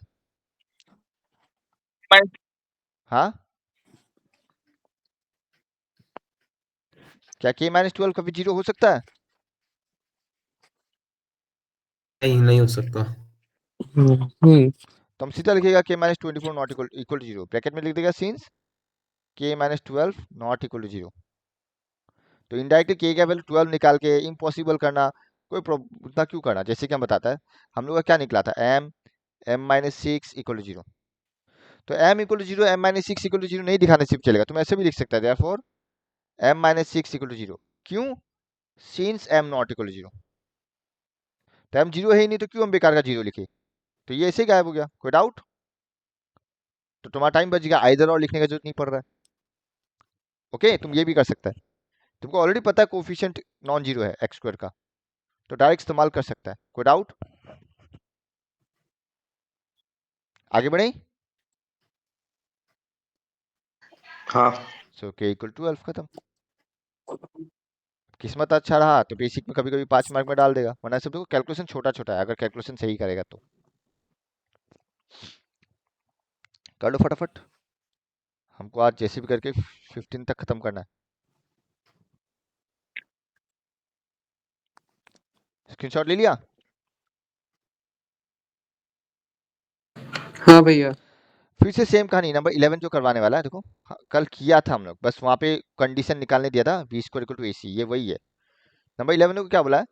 हाँ, क्या के माइनस 12 कभी 0 हो सकता है? नहीं हो सकता। तो हम सीधा लिखेगा k minus 24 not equal to 0, bracket में लिख देगा सिंस के माइनस 12 नॉट इक्वल टू 0। तो इनडायरेक्टली के का वैल्यू 12 निकाल के इम्पॉसिबल करना, कोई उतना क्यों करना, जैसे कि हम बताता है हम लोग का क्या निकला था, m माइनस 6 इक्वल टू 0। तो m equal to 0, m minus 6 equal to 0 नहीं दिखाने सिर्फ चलेगा, तुम ऐसे भी लिख सकता है therefore m minus 6 equal to 0। क्यों? Since m not equal to 0, तो m 0 है ही नहीं, तो क्यों हम बेकार का 0 लिखे? तो ये ऐसे ही गायब हो गया। कोई डाउट? तो तुम्हारा टाइम बच गया, आइदर और लिखने का जरूरत नहीं पड़ रहा है। ओके, तुम ये भी कर सकता है, तुमको ऑलरेडी पता है कोफिशिएंट नॉन जीरो है एक्स स्क्वायर का, तो डायरेक्ट इस्तेमाल कर सकता है। कोई डाउट? आगे बढ़े। हाँ। सो के इक्वल 12, खत्म। किस्मत अच्छा रहा तो बेसिक में कभी कभी 5 मार्क में डाल देगा, वरना सब देखो कैलकुलेशन छोटा छोटा है, अगर कैलकुलेशन सही करेगा तो। कर लो फटाफट, हमको आज जैसे भी करके 15 तक खत्म करना है। स्क्रीनशॉट ले लिया? हाँ भैया। फिर से सेम कहानी, नंबर 11 जो करवाने वाला है, देखो हाँ, कल किया था हम लोग, बस वहाँ पे कंडीशन निकालने दिया था, b square equal to AC, ये वही है। नंबर 11 को क्या बोला है?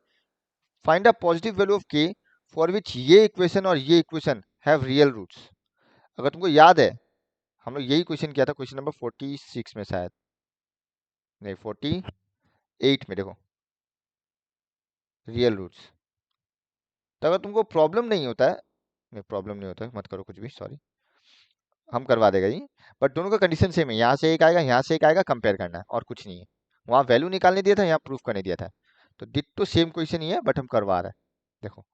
Find a positive value of के फॉर विच ये इक्वेशन और ये इक्वेशन हैव रियल रूट्स। अगर तुमको याद है हम लोग यही क्वेश्चन किया था, क्वेश्चन नंबर 46 में शायद, नहीं 48 में, देखो रियल रूट्स। तो अगर तुमको प्रॉब्लम नहीं होता है, नहीं प्रॉब्लम नहीं होता है, मत करो कुछ भी, सॉरी, हम करवा देगा जी। बट दोनों का कंडीशन सेम है, यहाँ से एक आएगा यहाँ से एक आएगा, कंपेयर करना है और कुछ नहीं है। वहाँ वैल्यू निकालने दिया था, यहाँ प्रूफ करने दिया था। तो दिट तो सेम क्वेश्चन ही है बट हम करवा रहे हैं, देखो।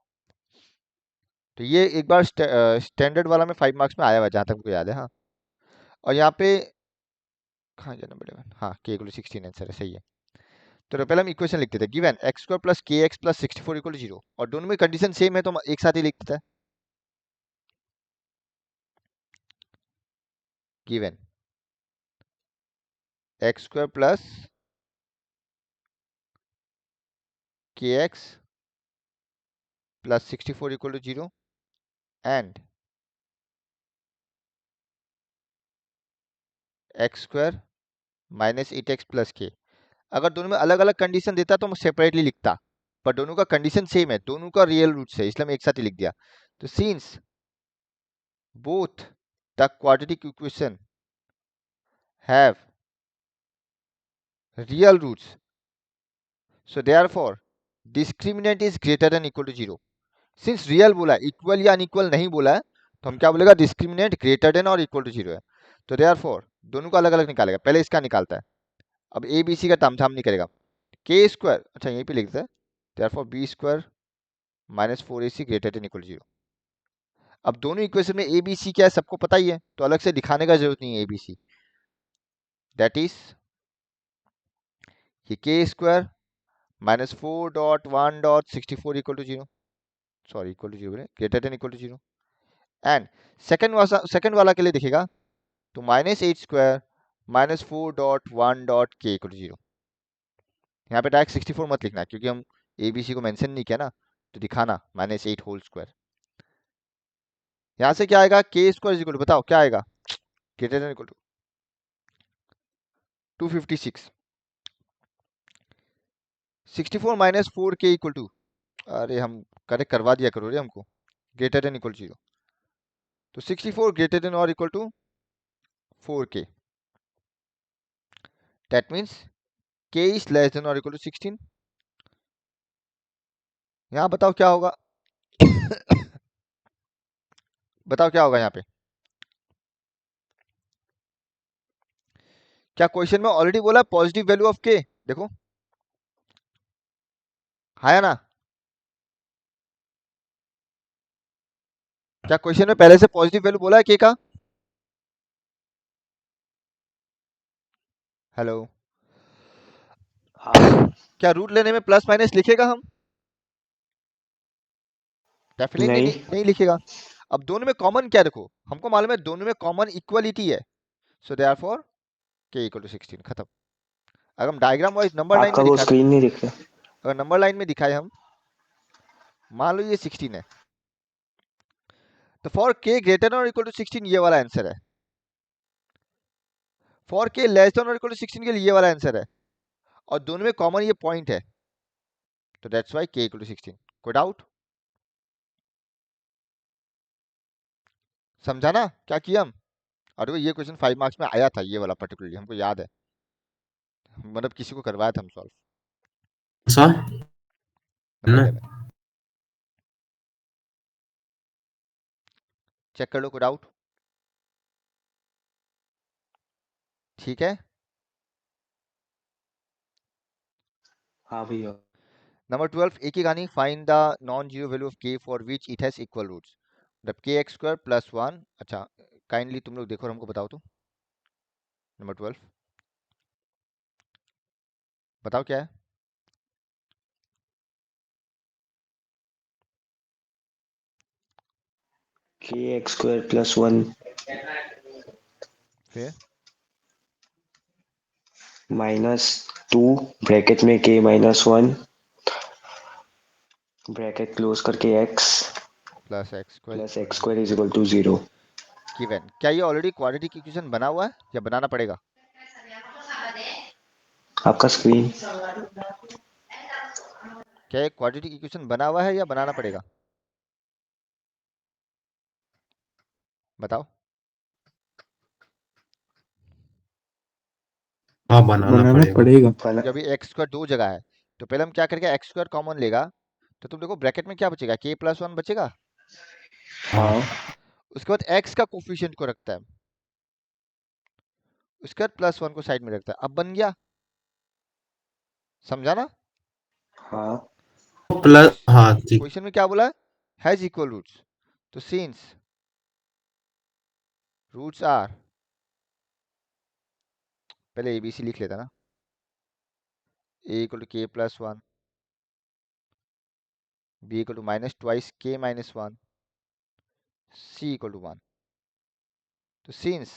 तो ये एक बार स्टैंडर्ड वाला में 5 मार्क्स में आया हुआ है, जहाँ तक मुझे याद है। हाँ, और यहाँ पे कहाँ गया नंबर 11, हाँ के इक्वल 16 आंसर है, सही है। तो पहले हम इक्वेशन लिखते थे, गिवन एक्स स्क्वायर प्लस के एक्स प्लस 64 इक्वल 0, और दोनों में कंडीशन सेम है तो हम एक साथ ही लिखते थे। गिवन एक्स स्क्वायर प्लस के x plus 64 equal 0 and x square minus 8x plus के। अगर दोनों में अलग अलग कंडीशन देता तो मैं सेपरेटली लिखता, पर दोनों का कंडीशन सेम है, दोनों का रियल रूट्स है, इसलिए मैं एक साथ ही लिख दिया। तो since both the quadratic equation have real roots, so therefore discriminant is greater than equal to 0। Since real बोला है, इक्वल या अनइक्वल नहीं बोला है, तो हम क्या बोलेगा, डिस्क्रिमिनेंट ग्रेटर देन और इक्वल टू 0 है। तो देयरफॉर दोनों का अलग अलग निकालेगा, पहले इसका निकालता है। अब ए बी सी का तामझाम नहीं करेगा। के स्क्वायर, अच्छा यहीं पे लिखते हैं, therefore b square minus 4ac greater than equal 0। अब दोनों इक्वेशन में ए बी सी क्या है सबको पता ही है, तो अलग से दिखाने का जरूरत नहीं है a b c. That is ये के square minus 4.1.64 equal to 0, sorry equal to 0 greater than equal to 0। And second वाला के लिए दिखेगा तो माइनस 8 स्क्वायर माइनस 4.1 के इक्वल टू 0। यहाँ पे डायरेक्ट 64 मत लिखना क्योंकि हम ए बी सी को मेंशन नहीं किया ना, तो दिखाना माइनस 8 होल स्क्वायर। यहाँ से क्या आएगा, के स्क्वायर इक्वल टू, बताओ क्या आएगा, greater than equal to 256। 64 minus 4k equal to, अरे हम करेक्ट करवा दिया करो रे हमको, ग्रेटर देन इक्वल 0। तो 64 ग्रेटर देन और equal to 4k, that means k is less than और इक्वल टू 16। यहाँ बताओ क्या होगा बताओ क्या होगा यहाँ पे, क्या क्वेश्चन में ऑलरेडी बोला पॉजिटिव वैल्यू ऑफ k, देखो है ना, क्या क्वेश्चन में पहले से पॉजिटिव वैल्यू बोला है k का, हेलो, हाँ क्या रूट लेने में प्लस माइनस लिखेगा हम, डेफिनेटली नहीं नहीं लिखेगा। अब दोनों में कॉमन क्या, देखो हमको मालूम है दोनों में कॉमन इक्वलिटी है, so therefore k equal to 16, खत्म। अगर हम डायग्राम वाइज नंबर लाइन आपका में वो दिखा, स्क्रीन नहीं दिख रहा। अगर नंबर लाइन में दिखाए हम, मान लो ये 16 है, तो फॉर k ग्रेटर और इक्वल टू 16 ये वाला आंसर है, फॉर k लेस देन और इक्वल टू 16 के लिए ये वाला आंसर है, और दोनों में कॉमन ये पॉइंट है, तो that's why k equal to 16। कोई डाउट, समझा ना क्या किया हम। और ये क्वेश्चन 5 मार्क्स में आया था, ये वाला पर्टिकुलरली हमको याद है, मतलब किसी को करवाया था हम सॉल्व, सर नंबर ना 11। चेक कर लो, कोई डाउट, ठीक है। हाँ भैया। नंबर 12, एक ही कहानी, find the non zero value of k for which it has equal roots, मतलब के एक्स स्क्वायर प्लस 1। अच्छा काइंडली तुम लोग देखो और हमको बताओ, तो नंबर 12 बताओ क्या है, के एक्स स्क्वायर प्लस 1 फिर माइनस 2 ब्रैकेट में के माइनस 1 ब्रैकेट क्लोज करके x plus x square plus equal x two square is equal to 0। Given. क्या ये ऑलरेडी क्वाड्रेटिक इक्वेशन बना हुआ है या बनाना पड़ेगा, आपका स्क्रीन क्या ये क्वाड्रेटिक इक्वेशन बना हुआ है या बनाना पड़ेगा, बताओ। हाँ बनाना बनाना पड़ेगा। पड़ेगा। क्योंकि अभी एक्स स्क्वायर दो जगह है, तो पहले हम क्या करेंगे, एक्स स्क्वायर कॉमन लेगा, तो तुम देखो ब्रैकेट में क्या बचेगा, के प्लस वन बचेगा। हाँ हाँ उसके बाद एक्स का कोफिशिएंट को रखता है, उसके बाद प्लस वन को साइड में रखता है, अब बन गया, समझा ना। हाँ प्लस, हाँ ठीक। क्वेश्चन में क्या बोला है, हैज इक्वल रूट्स, तो सिंस रूट्स आर, पहले एबीसी लिख लेता ना, A equal to k plus one, B equal to minus twice k minus one, C equal to one. तो since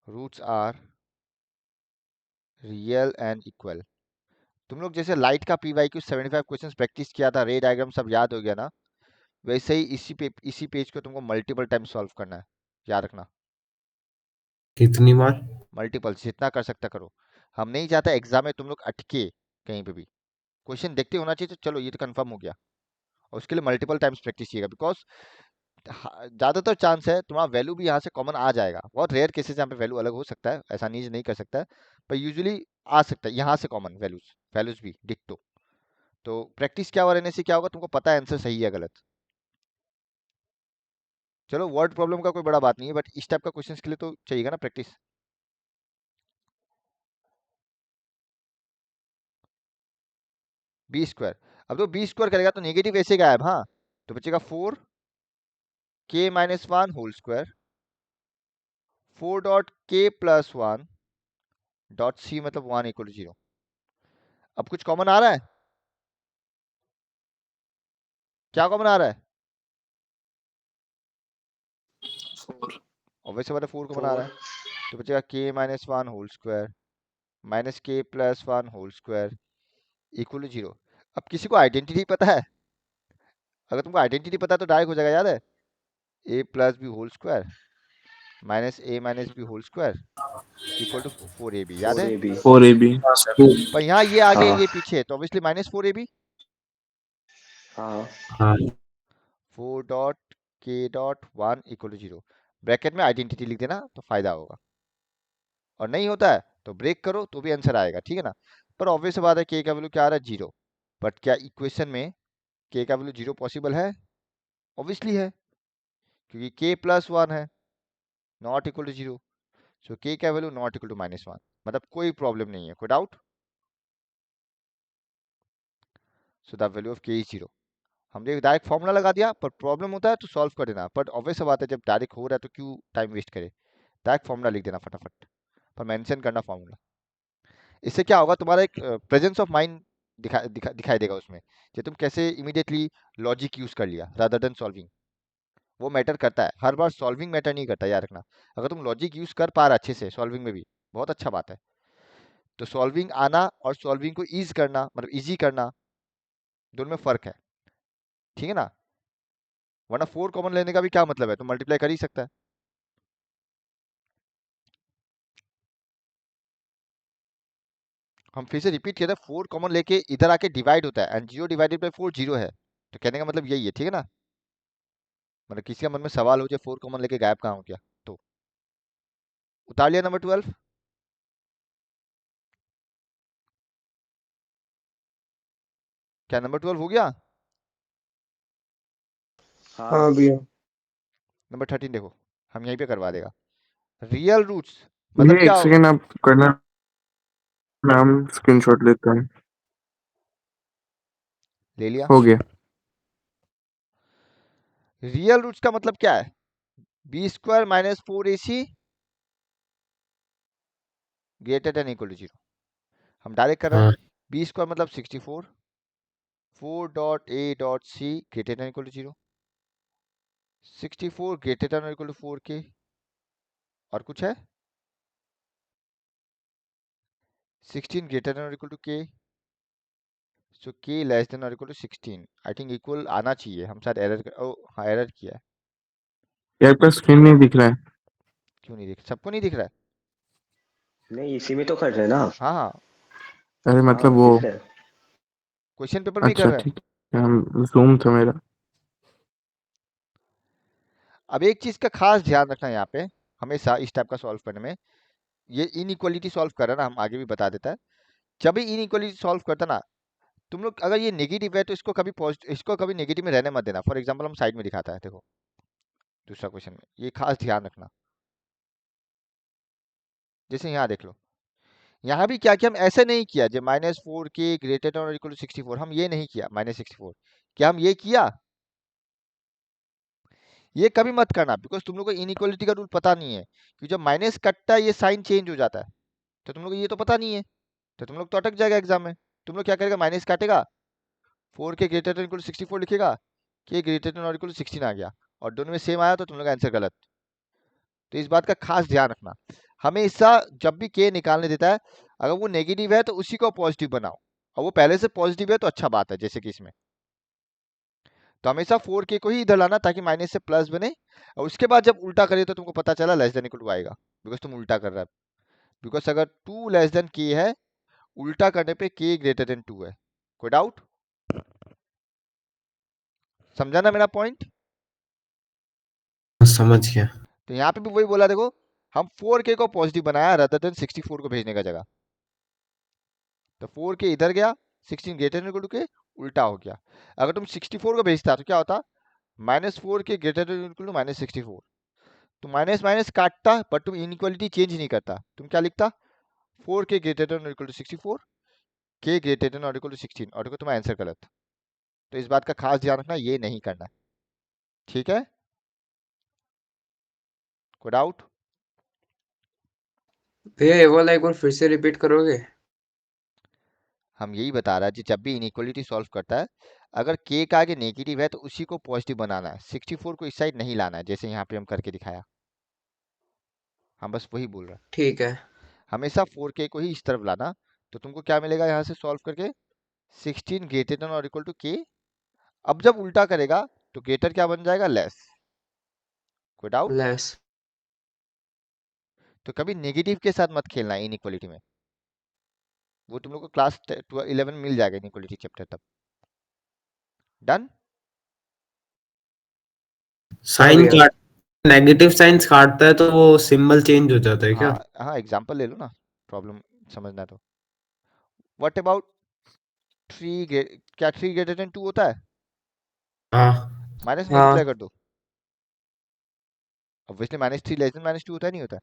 roots are real and equal, तुम लोग जैसे light का P Y Q 75 question practice किया था, रे डायग्राम सब याद हो गया ना, वैसे ही इसी पेज को तुमको मल्टीपल टाइम सॉल्व करना है, याद रखना। कितनी बार? मल्टीपल, जितना कर सकता करो। हम नहीं चाहते एग्जाम में तुम लोग अटके कहीं पे भी, क्वेश्चन देखते होना चाहिए, तो चलो ये तो कंफर्म हो गया, और उसके लिए मल्टीपल टाइम्स प्रैक्टिस कीजिएगा, बिकॉज ज़्यादातर चांस है तुम्हारा वैल्यू भी यहाँ से कॉमन आ जाएगा, बहुत रेयर केसेस यहाँ पे वैल्यू अलग हो सकता है, ऐसा नहीं कर सकता है, पर यूजुअली आ सकता है यहाँ से कॉमन वैल्यूज, वैल्यूज भी डिक्टो। तो प्रैक्टिस क्या हुआ रहने से क्या होगा, तुमको पता है आंसर सही है गलत। चलो वर्ड प्रॉब्लम का कोई बड़ा बात नहीं है, बट इस टाइप का क्वेश्चंस के लिए तो चाहिएगा ना प्रैक्टिस। बी स्क्वायर, अब तो बी स्क्वायर करेगा तो नेगेटिव ऐसे गायब, हाँ, तो बचेगा 4 k - 1 whole square, 4 .k+1 .c मतलब 1 = 0। अब कुछ कॉमन आ रहा है, क्या कॉमन आ रहा है, 4 ऑब्वियस बात है 4 कॉमन आ रहा 4 है, तो बचेगा k - 1 whole square minus k+1 whole square equal to 0। अब किसी को आइडेंटिटी पता है, अगर तुमको आइडेंटिटी पता है तो डायरेक्ट हो जाएगा, याद है, a+b whole square minus a - b whole square equal to 4ab, याद है। 4 AB 4 AB। पर यहाँ ये आगे हाँ ये पीछे, तो ऑब्वियसली -4ab, हाँ हाँ 4 .k.1 = 0, ब्रैकेट में आइडेंटिटी लिख देना तो फायदा होगा, और नहीं होता है तो ब्रेक करो तो भी आंसर आएगा, ठीक है ना। पर ऑब्वियस बात है, के का वैल्यू क्या आ रहा है, 0, बट क्या इक्वेशन में के का वैल्यू 0 पॉसिबल है, ऑब्वियसली है, क्योंकि k+1 है, नॉट इक्वल टू 0, सो के का वैल्यू नॉट इक्वल टू -1, मतलब कोई प्रॉब्लम नहीं है, कोई doubt. So the value of के इज 0, हमने डायरेक्ट फॉर्मूला लगा दिया, पर प्रॉब्लम होता है तो सॉल्व कर देना, बट ऑब्वियस बात है जब डायरेक्ट हो रहा है तो क्यों टाइम वेस्ट करे, डायरेक्ट फॉर्मूला लिख देना फटाफट, पर मेंशन करना फॉर्मूला। इससे क्या होगा, तुम्हारा एक प्रेजेंस ऑफ माइंड दिखाई देगा उसमें, कि तुम कैसे इमीडिएटली लॉजिक यूज कर लिया रादर देन सॉल्विंग, वो मैटर करता है, हर बार सॉल्विंग मैटर नहीं करता, याद रखना। अगर तुम लॉजिक यूज कर पा रहा अच्छे से सॉल्विंग में भी, बहुत अच्छा बात है, तो सॉल्विंग आना और सॉल्विंग को ईज करना, मतलब इजी करना, दोनों में फर्क है, ठीक है ना। वरना 4 कॉमन लेने का भी क्या मतलब है, तो मल्टीप्लाई कर ही सकता है। हम फिर से रिपीट किया था, 4 कॉमन लेके इधर आके डिवाइड होता है, एंड 0 / 4 0 है, तो कहने का मतलब यही है, ठीक है ना। मतलब किसी का मन में सवाल हो जाए 4 कॉमन लेके गायब कहाँ हो गया, तो उतार लिया नंबर 12, क्या नंबर 12 हो गया। हाँ हाँ भैया। नंबर 13 देखो, हम यहीं पे करवा देगा, रियल रूट्स मतलब भैया क्या एक होगा, सेकेंड आप करना, नाम स्क्रीनशॉट लेता हूँ। ले लिया। हो गया। रियल रूट्स का मतलब क्या है, b² - 4ac > 0, हम डायरेक्ट कर रहे हैं, हाँ b² मतलब 64, 4.a.c > 0, 64 > 4k, और कुछ है, 16 > k, so k < 16, I think equal आना चाहिए, हम शायद एरर ओ हाँ एरर किया है, यार पर स्क्रीन नहीं दिख रहा है। क्यों नहीं दिख, सबको नहीं दिख रहा है, नहीं इसी में तो कर रहे हैं ना आप। हाँ हाँ, अरे मतलब हाँ वो, दिख रहा है। क्वेश्चन पेपर में ही कर अच्छा रहे हैं। ठीक है, हम जूम था मेरा। अब एक चीज का खास ध्यान रखना यहाँ पे, हमेशा इस टाइप का सॉल्व करने में, ये इनइक्वालिटी सॉल्व कर रहा है ना, हम आगे भी बता देता है, जब भी इनइक्वालिटी सॉल्व करता ना, तुम लोग अगर ये नेगेटिव है तो इसको कभी पॉजिटिव, इसको कभी नेगेटिव में रहने मत देना। फॉर एग्जांपल हम साइड में दिखाता है, देखो दूसरा क्वेश्चन में, ये खास ध्यान रखना। जैसे यहाँ देख लो, यहाँ भी क्या किया, हम ऐसे नहीं किया जो -4k ग्रेटर देन और इक्वल टू 64, हम ये नहीं किया -64, क्या हम ये किया? ये कभी मत करना, बिकॉज तुम लोग को इनइक्वालिटी का रूल पता नहीं है कि जब माइनस कटता है ये साइन चेंज हो जाता है, तो तुम लोग को ये तो पता नहीं है, तो तुम लोग तो अटक जाएगा एग्जाम में। तुम लोग क्या करेगा, माइनस काटेगा, 4k greater than equal to 64 लिखेगा, k ग्रेटर देन और इक्वल टू 16 आ गया, और दोनों में सेम आया तो तुम लोग का आंसर गलत। तो इस बात का खास ध्यान रखना, हमेशा जब भी k निकालने देता है, अगर वो नेगेटिव है तो उसी को पॉजिटिव बनाओ, और वो पहले से पॉजिटिव है तो अच्छा बात है, जैसे कि इसमें। तो हमेशा 4k को ही इधर लाना ताकि माइनस से प्लस बने, और उसके बाद जब उल्टा करे तो तुमको पता चला लेस देन इक्वल टू आएगा, बिकॉज तुम उल्टा कर रहा है। बिकॉज अगर 2 लेस देन k है, उल्टा करने पे k ग्रेटर देन 2 है। कोई डाउट? समझा ना मेरा पॉइंट? समझ गया। तो यहाँ पे भी वही बोला, देखो हम 4k को पॉजिटिव बनाया रदर देन 64 को भेजने का जगह, तो 4k इधर गया, 16 ग्रेटर देन इक्वल टू के उल्टा हो गया। अगर तुम 64 को भेजता तो क्या होता, -4k greater than equal to -64, तो माइनस माइनस काटता, बट तुम इनइक्वालिटी चेंज नहीं करता, तुम क्या लिखता, 4k greater than equal to 64, k greater than equal to 16, और देखो तुम्हारा आंसर गलत। तो इस बात का खास ध्यान रखना, ये नहीं करना, ठीक है? कोई डाउट? भैया ये वाला एक बार फिर से रिपीट करोगे? हम यही बता रहा है कि जब भी इनइक्वालिटी सॉल्व करता है, अगर k का आगे नेगेटिव है तो उसी को पॉजिटिव बनाना है, 64 को इस साइड नहीं लाना है, जैसे यहाँ पे हम करके दिखाया। हम बस वही बोल रहे हैं, ठीक है। हमेशा 4k को ही इस तरफ लाना। तो तुमको क्या मिलेगा यहाँ से सॉल्व करके, 16 ग्रेटर देन और इक्वल टू k। अब जब उल्टा करेगा तो ग्रेटर क्या बन जाएगा, लेस। कोई डाउट? लेस। तो कभी नेगेटिव के साथ मत खेलना इनइक्वालिटी में, वो तुम लोग को क्लास 11 मिल जाएगा इनइक्वालिटी चैप्टर तब। डन? चलो साइन भैया। काट नेगेटिव साइंस काटता है तो वो सिंबल चेंज हो जाता है क्या? हाँ हाँ, एग्जांपल ले लो ना, प्रॉब्लम समझना तो। व्हाट अबाउट 3, क्या 3 ग्रेटर देन 2 होता है? हाँ माइनस मल्टीप्लाई हाँ कर दो, ऑब्वियसली -3 लेस देन -2 होता है, नहीं होता?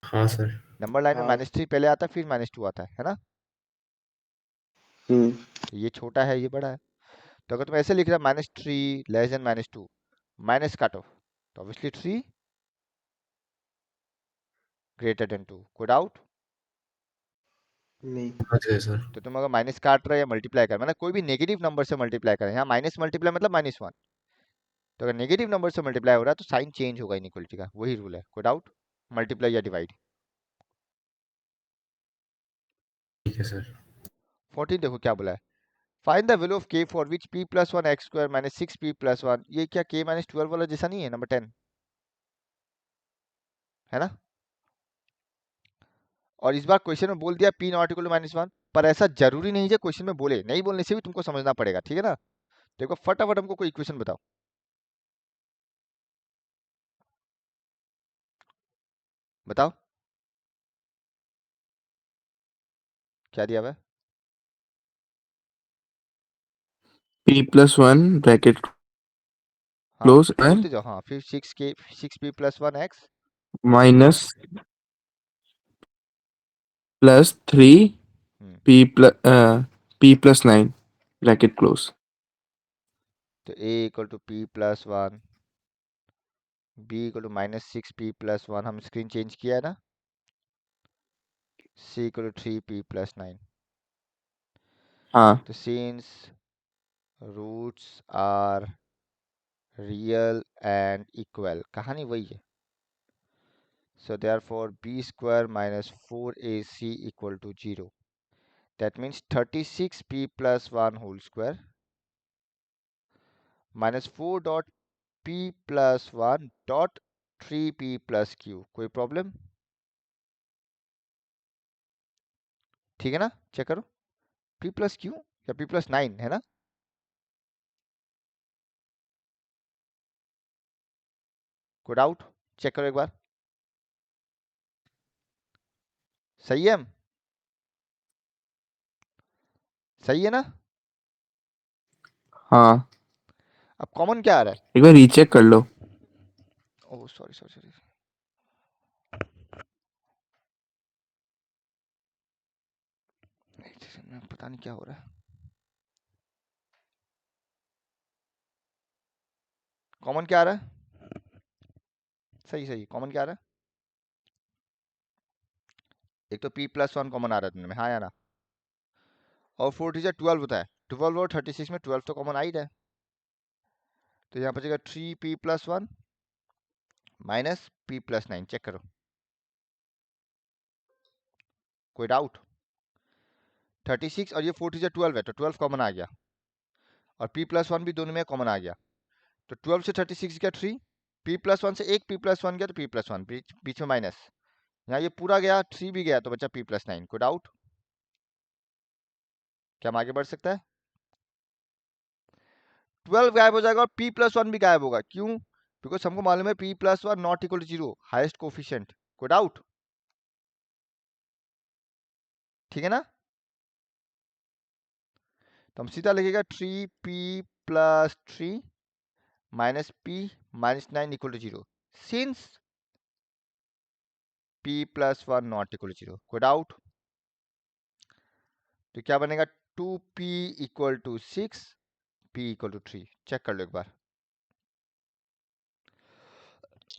हाँ सर। नंबर लाइन में हाँ। -3 पहले आता है, फिर -2 आता है ना? हम्म तो ये छोटा है, ये बड़ा है। तो अगर तुम ऐसे लिख रहे हो -3 लेस देन -2, माइनस काटो, तो ऑब्वियसली 3 ग्रेटर देन 2। कोई डाउट? नहीं। समझ गए सर। तो तुम अगर माइनस काट रहे हो या मल्टीप्लाई कर, मतलब कोई भी नेगेटिव नंबर से मल्टीप्लाई करें, यहाँ माइनस मल्टीप्लाई मतलब -1, तो अगर नेगेटिव नंबर से मल्टीप्लाई हो रहा है तो साइन चेंज होगा इनइक्वालिटी का, वही रूल है। कोई डाउट? मल्टीप्लाई या डिवाइड। ठीक है सर। 14 देखो क्या बोला है, find the value of k for which p plus 1 x square minus 6p plus 1, ये क्या k माइनस 12 वाला जैसा नहीं है, नंबर 10 है ना? और इस बार क्वेश्चन में बोल दिया p नॉट इक्वल टू -1, पर ऐसा जरूरी नहीं है क्वेश्चन में बोले, नहीं बोलने से भी तुमको समझना पड़ेगा, ठीक है ना? देखो फटाफट हमको कोई इक्वेशन बताओ, बताओ क्या दिया हुआ है? p+1 ब्रैकेट हाँ क्लोज बोलते जाओ, हाँ फिर 6p plus 1 x minus +3 hmm, p+9 bracket close. तो a equal to p plus 1, b equal to -6p plus 1, हम स्क्रीन चेंज किया है ना, c equal to 3p plus 9। हाँ तो since roots are real and equal, कहानी वही है, so therefore b square minus 4ac equal to 0, that means 36p plus 1 whole square minus 4 dot p plus 1 dot 3p plus q। कोई problem? ठीक है ना? Check करो, p plus q या p plus 9 है ना? कोई डाउट? चेक करो एक बार। सही है? सही है ना? हाँ, अब कॉमन क्या आ रहा है? एक बार रीचेक कर लो। ओह सॉरी सॉरी सॉरी, पता नहीं क्या हो रहा है। कॉमन क्या आ रहा है? सही सही, कॉमन क्या आ रहा है? एक तो p+1 कॉमन आ रहा है तुमने में, हाँ या ना? और 4 जो 12 होता है, 12 और 36 में 12 तो कॉमन आ ही रहा है। तो यहाँ बचेगा 3p+1 माइनस p+9। चेक करो, कोई डाउट? 36 और ये 4 जो 12 है, तो 12 कॉमन आ गया, और p+1 भी दोनों में कॉमन आ गया। तो 12 से 36 गया 3, p+1 से एक p+1 गया तो p+1 बीच में माइनस, यहाँ ये पूरा गया, 3 भी गया, तो बचा p+9। कोई डाउट? क्या हम आगे बढ़ सकता है? 12 गायब हो जाएगा और p+1 भी गायब होगा। क्यों? बिकॉज हमको मालूम है p+1 not equal to 0, highest coefficient. कोई डाउट? ठीक है ना? तो हम सीधा लिखेगा 3p+3 minus p-9 equal to 0, since p+1 not equal to 0। कोई डाउट? तो क्या बनेगा? 2p equal to 6, p equal to 3। Check कर लो एक बार।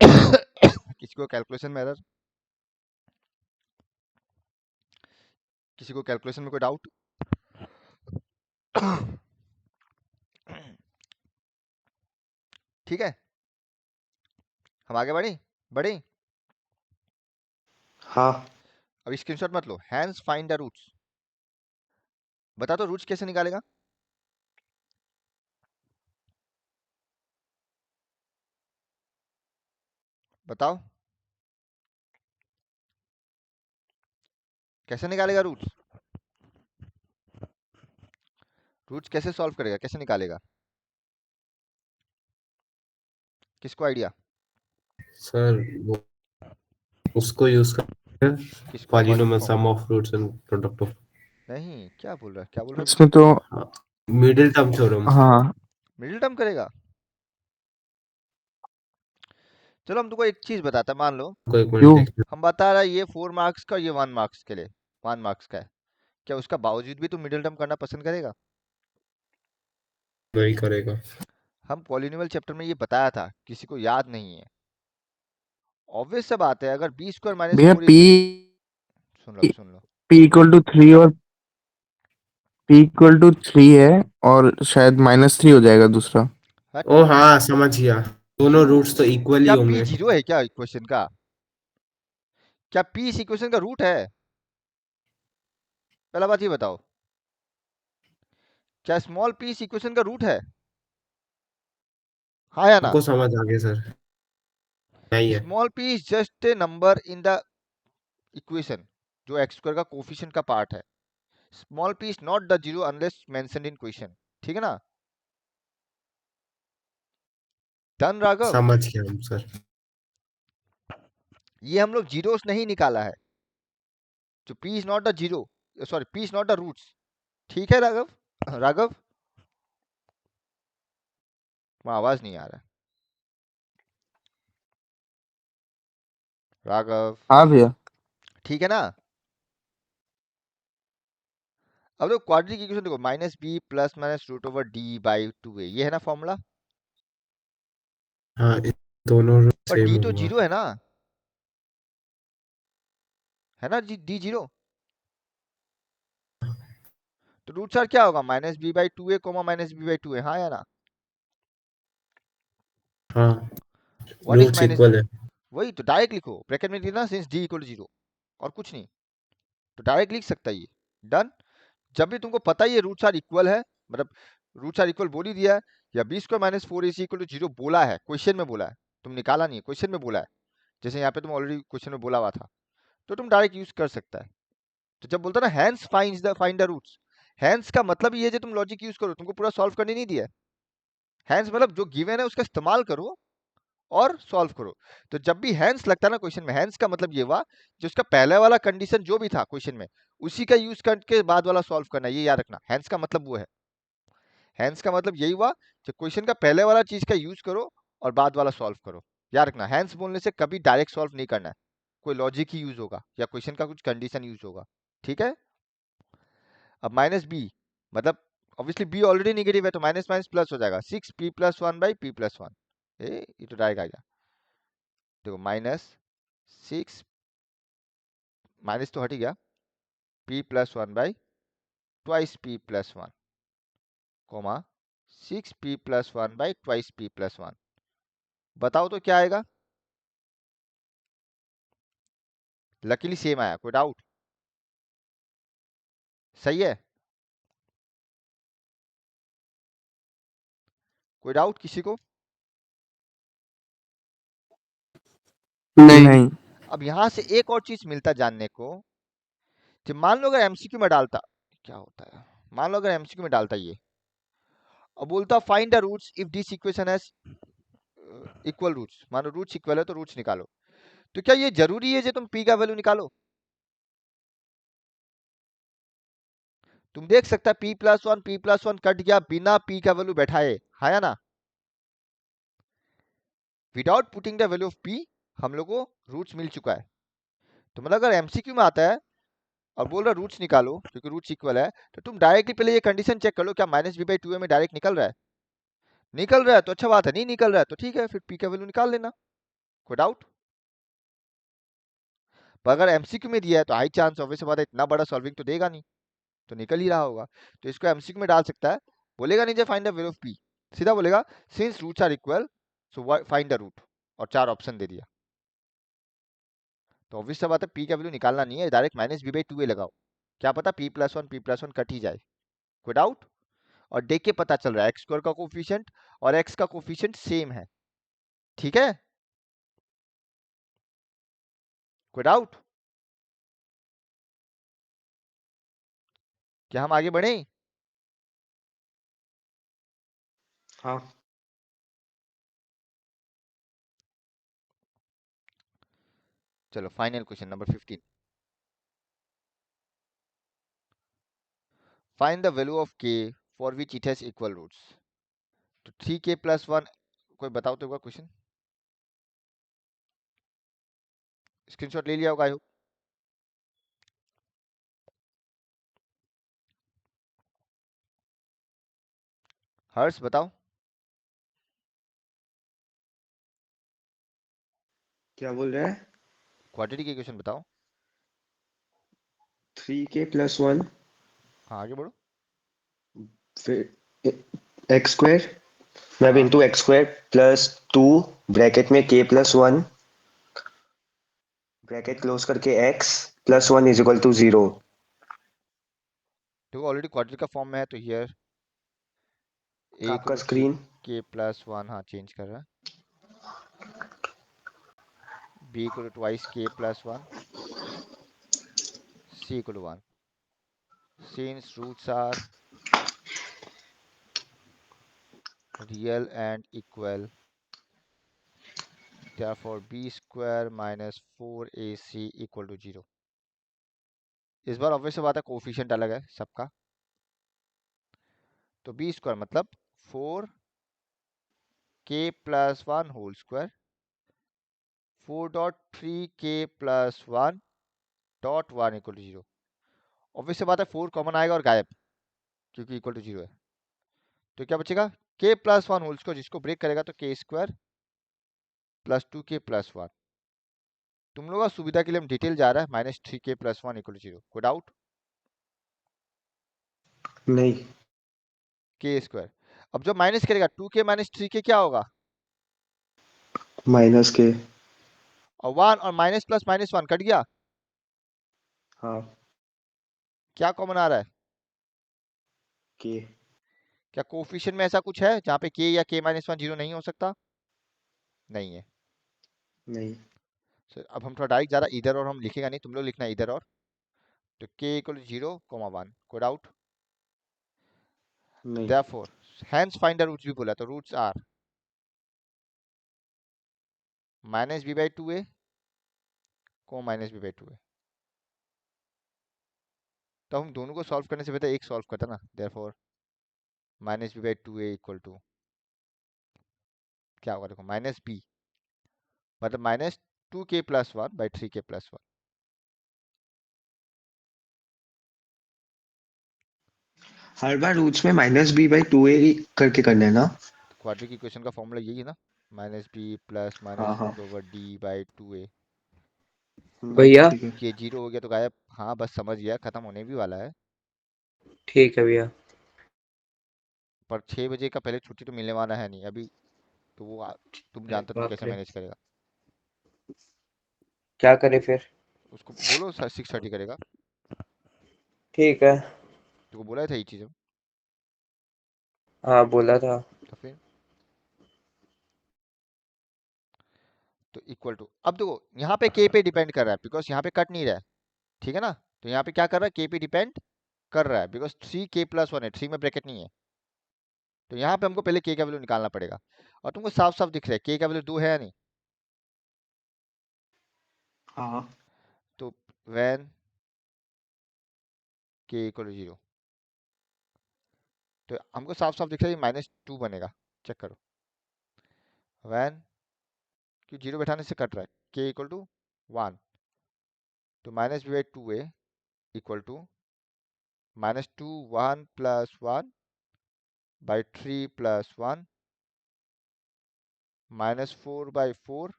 किसी को कैलकुलेशन में एरर? किसी को कैलकुलेशन में कोई डाउट? ठीक है, हम आगे बढ़े बढ़े। हाँ। अब स्क्रीनशॉट मत लो। Hence find the roots. बता तो रूट्स कैसे निकालेगा? बताओ कैसे निकालेगा रूट्स? रूट्स कैसे सॉल्व करेगा, कैसे निकालेगा? किसको आइडिया? सर वो उसको यूज कर किसको? Polynomial sum of roots and product of. नहीं, क्या बोल रहा है, क्या बोल रहा है? इसमें तो मिडिल टर्म थ्योरम। हाँ, मिडिल टर्म करेगा? चलो हम तुमको एक चीज बताते हैं, मान लो को एक क्यों? मिनट देखना। हम बता रहा है ये 4 मार्क्स का, ये 1 मार्क्स के लिए 1 मार्क्स का है, क्या उसका बावजूद भी तुम मिडिल टर्म करना पसंद करेगा? वही करेगा। हम पॉलिनोमियल चैप्टर में ये बताया था, किसी को याद नहीं है। ऑब्वियस सा बात है, अगर b² माइनस भैया 4 पी सुन लो अभी, सुन लो। पी इक्वल टू 3 और पी इक्वल टू 3 है, और शायद -3 हो जाएगा दूसरा। हट, ओ हाँ समझ गया, दोनों क्यों? रूट्स तो इक्वल ही क्या p होंगे। 0 है क्या इक्वेशन का? क्या p इस इक्वेशन का रूट है? पहला बात ये बताओ, क्या स्मॉल p इस इक्वेशन का रूट है? हाँ या ना? हमको समझ आ गया सर, नहीं है। Small p is just a number in the equation, जो x² का कोफिशिएंट का पार्ट है। Small p is not the zero unless mentioned in question. ठीक है ना? डन राघव? समझ गया हम सर। ये हम लोग जीरोस नहीं निकाला है, जो p is not the zero, sorry p is not the roots. ठीक है राघव? राघव, वहाँ आवाज नहीं आ रहा है। राघव, हाँ भैया। ठीक है ना? अब देखो क्वाड्रेटिक इक्वेशन देखो, -b प्लस माइनस √/d/2a, ये है ना फॉर्मूला? हाँ दोनों रूट पर सेम d तो होगा। जीरो है ना, है ना? d जीरो, तो रूट सर क्या होगा? -b/2a, -b/2a, हाँ या ना? हाँ what is roots minus? Equal है। वही तो, डायरेक्ट लिखो, ब्रैकेट में लिखना, सिंस d इक्वल 0, और कुछ नहीं, तो डायरेक्ट लिख सकता है ये। डन। जब भी तुमको पता ही है रूट्स आर इक्वल है, मतलब रूट्स आर इक्वल बोल ही दिया है, या b² minus 4ac equal to 0 बोला है, क्वेश्चन में बोला है, तुम निकाला नहीं है, क्वेश्चन में बोला है, जैसे यहाँ पे तुम ऑलरेडी क्वेश्चन में बोला हुआ था, तो तुम डायरेक्ट यूज कर सकता है। तो जब बोलता ना hence find the roots, hence का मतलब ये है जो तुम लॉजिक यूज करो, तुमको पूरा सॉल्व करने नहीं दिया। हैंस मतलब जो गिवन है उसका इस्तेमाल करो और सॉल्व करो। तो जब भी हैंस लगता है ना क्वेश्चन में, हैंस का मतलब ये हुआ जो उसका पहले वाला कंडीशन जो भी था क्वेश्चन में उसी का यूज करके बाद वाला सॉल्व करना, ये याद रखना। हैंस का मतलब वो है, हैंस का मतलब यही हुआ कि क्वेश्चन का पहले वाला चीज का यूज करो और बाद वाला सॉल्व करो। याद रखना, हैंस बोलने से कभी डायरेक्ट सॉल्व नहीं करना है, कोई लॉजिक ही यूज होगा या क्वेश्चन का कुछ कंडीशन यूज होगा, ठीक है। अब माइनस बी मतलब ऑब्वियसली बी ऑलरेडी नेगेटिव है तो माइनस माइनस प्लस हो जाएगा, 6p+1 बाई p+1। ये तो डायरेक्ट आ गया, देखो -6 माइनस तो हट ही गया, p+1 by twice p+1 comma 6p+1 by twice p+1। बताओ तो क्या आएगा? लकीली सेम आया, कोई डाउट? सही है, कोई डाउट किसी को? नहीं। नहीं। अब यहां से एक और चीज मिलता जानने को कि मान लो अगर एमसीक्यू में डालता क्या होता है, मान लो अगर एमसीक्यू में डालता ये और बोलता find the roots if this equation has equal roots, मानो रूट्स इक्वल है तो रूट्स निकालो, तो क्या ये जरूरी है जो तुम p का वैल्यू निकालो? तुम देख सकता p+1 कट गया बिना p का वैल्यू बैठाए, हाँ या ना? Without putting the value of p हम लोग को रूट्स मिल चुका है। तो मतलब अगर एमसीक्यू में आता है और बोल रहा रूट्स निकालो क्योंकि रूट्स इक्वल है, तो तुम डायरेक्टली पहले ये कंडीशन चेक कर लो क्या -b/2a में डायरेक्ट निकल रहा है। निकल रहा है तो अच्छा बात है, नहीं निकल रहा है तो ठीक है, फिर p का वैल्यू निकाल लेना, कोई डाउट? पर अगर एमसीक्यू में दिया है तो हाई चांस ऑब्वियस बात है इतना बड़ा सॉल्विंग तो देगा नहीं, तो निकल ही रहा होगा। तो इसको एमसीक्यू में डाल सकता है, बोलेगा नहीं जो find the value of p, सीधा बोलेगा since roots are equal so find the root, और 4 ऑप्शन दे दिया। तो ऑब्वियस सा बात है p का वैल्यू निकालना नहीं है, डायरेक्ट -b/2a लगाओ, क्या पता p+1 कट ही जाए, कोई डाउट? और देख के पता चल रहा है x² का कोफिशिएंट और x का कोफिशिएंट सेम है, ठीक है, कोई डाउट? क्या हम आगे बढ़े? हाँ। चलो final question number 15, find the value of k for which it has equal roots. तो 3k+1, कोई बताओ तो क्वेश्चन, स्क्रीनशॉट ले लिया होगा आई होप। हर्ष बताओ, क्या बोल रहे हैं? क्वाड्रेटिक इक्वेशन बताओ। 3k+1 हाँ आगे बढ़ो। फिर x² मतलब हाँ इंटू x² प्लस 2 ब्रैकेट में k+1 ब्रैकेट क्लोज करके x+1 इज इक्वल टू 0। देखो ऑलरेडी क्वाड्रेटिक का फॉर्म में है तो हियर a आपका इक्वल टू स्क्रीन k+1, हाँ चेंज कर रहा है, b equal to twice k+1, c equal to 1, since roots are real and equal therefore b square minus 4ac equal to 0। इस बार ऑब्वियस बात है कोफिशिएंट अलग है सबका, तो b स्क्वायर मतलब 4k+1 whole square 4.3k+1 equal to 0। Obvious बात है 4 कॉमन आएगा और गायब क्योंकि इक्वल टू 0 है, तो क्या बचेगा k+1 होल स्क्वायर, जिसको ब्रेक करेगा तो k² प्लस 2k+1। तुम लोग का सुविधा के लिए हम डिटेल जा रहा है, -3k+1 इक्वल टू 0, कोई डाउट? नहीं। k², अब जब माइनस करेगा 2k माइनस 3k क्या होगा? माइनस के। और 1 और माइनस प्लस -1 कट गया, हाँ। क्या कॉमन आ रहा है? के। क्या कोफिशिएंट में ऐसा कुछ है जहाँ पे k या k-1 0 नहीं हो सकता? नहीं है। नहीं। अब हम थोड़ा डायरेक्ट जा रहा है, इधर और हम लिखेगा नहीं, तुम लोग लिखना इधर और, तो k इक्वल टू 0, 1, कोई डाउट? नहीं। Therefore hence find the roots भी बोला, तो roots are minus B by two A को minus B by two A. तो हम दोनों को सॉल्व करने से बेहतर एक सॉल्व करता ना, therefore minus B by two a equal to क्या होगा, देखो माइनस बी मतलब minus two k plus one by three k plus one. हर बार रूट्स में -b/2a करके करना है ना? क्वाड्रिक इक्वेशन का फॉर्मूला यही है ना, माइनस बी प्लस हाँ माइनस हाँ। Root over D by two A. भैया ठीक है। ये जीरो हो गया तो गायब। हाँ बस समझ गया, खत्म होने भी वाला है। ठीक है भैया। पर 6 बजे का पहले छुट्टी तो मिलने वाला है नहीं अभी, तो वो तुम अरे जानते हो तुम बाप कैसे रे, मैनेज करेगा। क्या करे फिर? उसको बोलो 6:30 करेगा। ठीक है। तुमको बोला था ये चीज़। हाँ बोला था। तो फिर तो इक्वल टू, अब देखो यहाँ पे के पे डिपेंड कर रहा है बिकॉज यहाँ पे कट नहीं रहा है, ठीक है ना। तो यहाँ पे क्या कर रहा है, के पे डिपेंड कर रहा है because three k plus one है, थ्री में ब्रैकेट नहीं है। तो यहाँ पे हमको पहले के का वैल्यू निकालना पड़ेगा। और तुमको साफ साफ दिख रहा है के का वैल्यू 2 है या नहीं। हाँ तो वैन के इक्वल टू जीरो, तो हमको साफ साफ दिख रहा है -2 बनेगा। चेक करो, वैन क्यों जीरो बैठाने से कट रहा है, के इक्वल टू 1। तो minus B by two a equal to -2 1 plus 1 by 3 plus 1 -4 by 4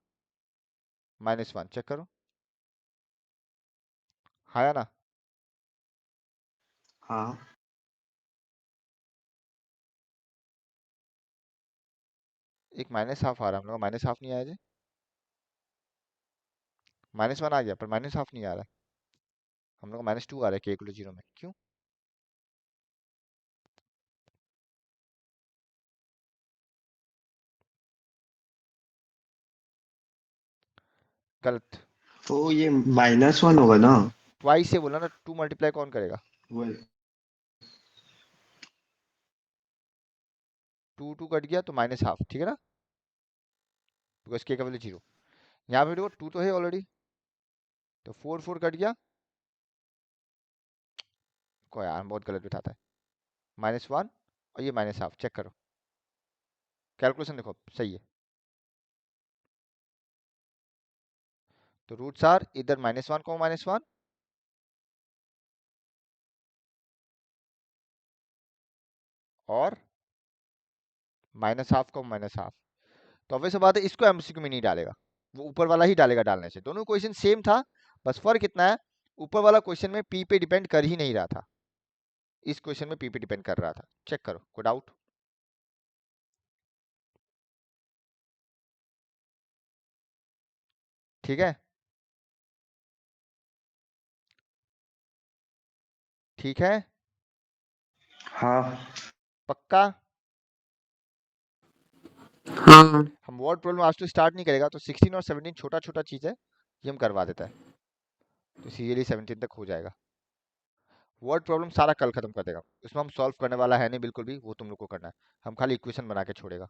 -1। Check करो, आया ना। हाँ। एक माइनस हाफ आ रहा है, हम लोग माइनस हाफ नहीं आया जी, -1 आ गया पर माइनस हाफ नहीं आ रहा है। हम लोग -2 आ रहा है के इक्वल टू जीरो में, क्यों। गलत। तो ये -1 होगा ना? ट्वाइस से बोला ना, 2 मल्टीप्लाई कौन करेगा। वही। 2 2 कट गया तो माइनस हाफ, ठीक है ना, बिकॉज के का वैल्यू जीरो। यहाँ पे देखो 2 तो है ऑलरेडी, तो 4 4 कट गया। को यार बहुत गलत बिठाता है, -1 और ये माइनस हाफ। चेक करो, कैलकुलेशन देखो सही है। तो रूट्स आर इधर -1 को -1 और माइनस हाफ को माइनस हाफ। तो ऑब्वियस बात है इसको एमसीक्यू में नहीं डालेगा, वो ऊपर वाला ही डालेगा डालने से। दोनों क्वेश्चन सेम था, बस फर्क इतना है ऊपर वाला क्वेश्चन में पी पे डिपेंड कर ही नहीं रहा था, इस क्वेश्चन में पी पे डिपेंड कर रहा था। चेक करो, कोई डाउट। ठीक है, ठीक है, हाँ पक्का। हाँ हम वर्ड प्रॉब्लम आज तो स्टार्ट नहीं करेगा, तो 16 और 17 छोटा छोटा चीज़ है, ये हम करवा देता है, तो सीरियसली 17 तक हो जाएगा। वर्ड प्रॉब्लम सारा कल खत्म कर देगा, उसमें हम सॉल्व करने वाला है नहीं बिल्कुल भी, वो तुम लोग को करना है। हम खाली इक्वेशन बना के छोड़ेगा,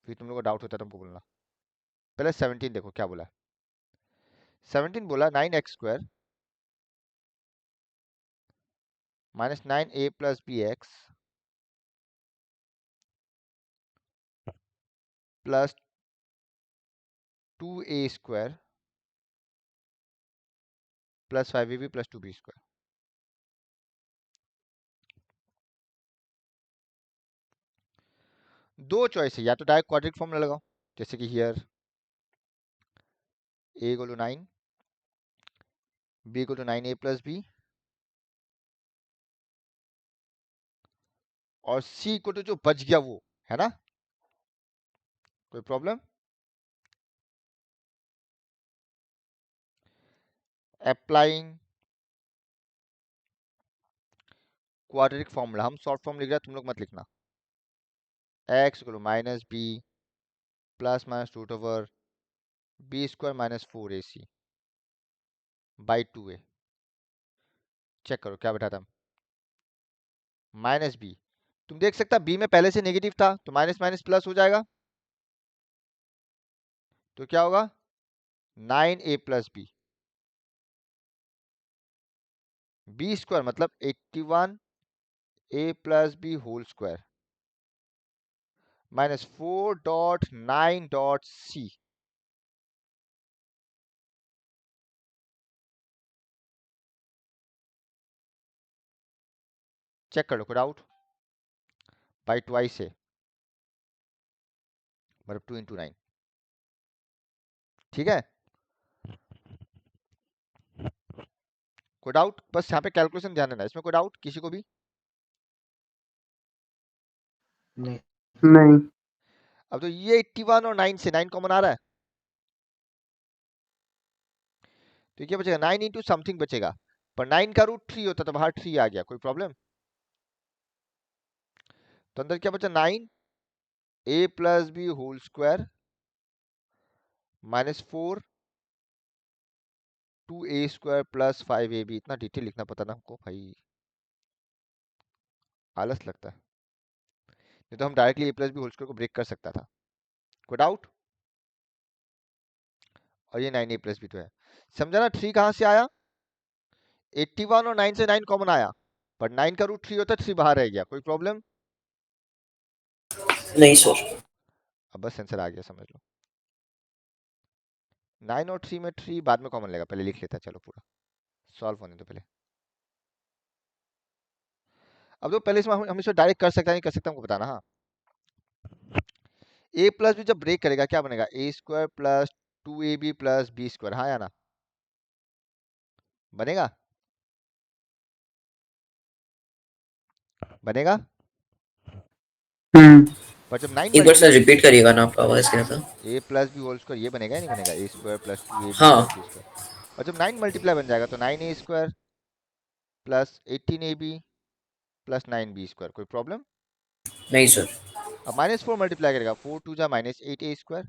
फिर तुम लोग को डाउट होता है तुमको बोलना। पहले 17 देखो क्या बोला है। 17 बोला 9x² -9a plus b x plus 2a² plus 5ab plus 2b²। दो चॉइस है, या तो डायरेक्ट क्वाड्रिक फॉर्मूला लगाओ, जैसे कि here a equal to 9, b equal to 9a plus b और c इक्वल टू जो बच गया वो, है ना। कोई प्रॉब्लम। अप्लाइंग क्वाड्रेटिक फॉर्मूला, हम शॉर्ट फॉर्म लिख रहे हैं, तुम लोग मत लिखना। x equal to -b plus minus root over b² -4ac by 2a। Check करो क्या बैठा था, -b। तुम देख सकता b में पहले से नेगेटिव था, तो माइनस माइनस प्लस हो जाएगा। तो क्या होगा 9a plus B, B square मतलब 81a plus B whole square minus 4.9 c। Check कर लो, कोई डाउट? बाई ट्वाइस से मतलब 2 into 9, ठीक है। कोई डाउट? बस यहाँ पे कैलकुलेशन ध्यान देना, इसमें कोई डाउट किसी को भी? नहीं। नहीं। अब तो ये 81 और 9 से 9 कॉमन आ रहा है, तो क्या बचेगा 9 इंटू समथिंग बचेगा, पर 9 का रूट 3 होता तो बाहर 3 आ गया, कोई प्रॉब्लम? तो अंदर क्या बचा 9a plus B whole square minus 4 2a square plus 5ab। इतना डिटेल लिखना पता ना हमको भाई, आलस लगता है, नहीं तो हम directly a plus B whole square को ब्रेक कर सकता था। कोई डाउट? और ये 9a प्लस बी तो है, समझा ना? 3 कहाँ से आया? 81 और 9 से 9 कॉमन आया, पर 9 का रूट 3 होता है, 3 बाहर रह गया, कोई प्रॉब्लम? नहीं सर। अब बस आंसर आ गया, समझ लो। 9 और 3 में 3 बाद में कॉमन लेगा, पहले लिख लेता है, चलो पूरा सॉल्व होने दो पहले। अब तो पहले इसमें हम इसको डायरेक्ट कर सकते हैं, नहीं कर सकते हमको बताना। हाँ, a प्लस बी जब ब्रेक करेगा क्या बनेगा? a square plus 2ab plus b square, हाँ या ना? बनेगा? बनेगा। हम्म। पर जब 9 एक बार सर रिपीट करिएगा ना, आपका आवाज क्या था? a plus B whole square ये बनेगा या नहीं बनेगा? a स्क्वायर प्लस 2ab हाँ। प्लस बी स्क्वायर, और जब 9 मल्टीप्लाई बन जाएगा तो 9a square plus 18ab plus 9b square, कोई प्रॉब्लम? नहीं सर। अब माइनस 4 मल्टीप्लाई करेगा, 4 2 जा माइनस 8a स्क्वायर,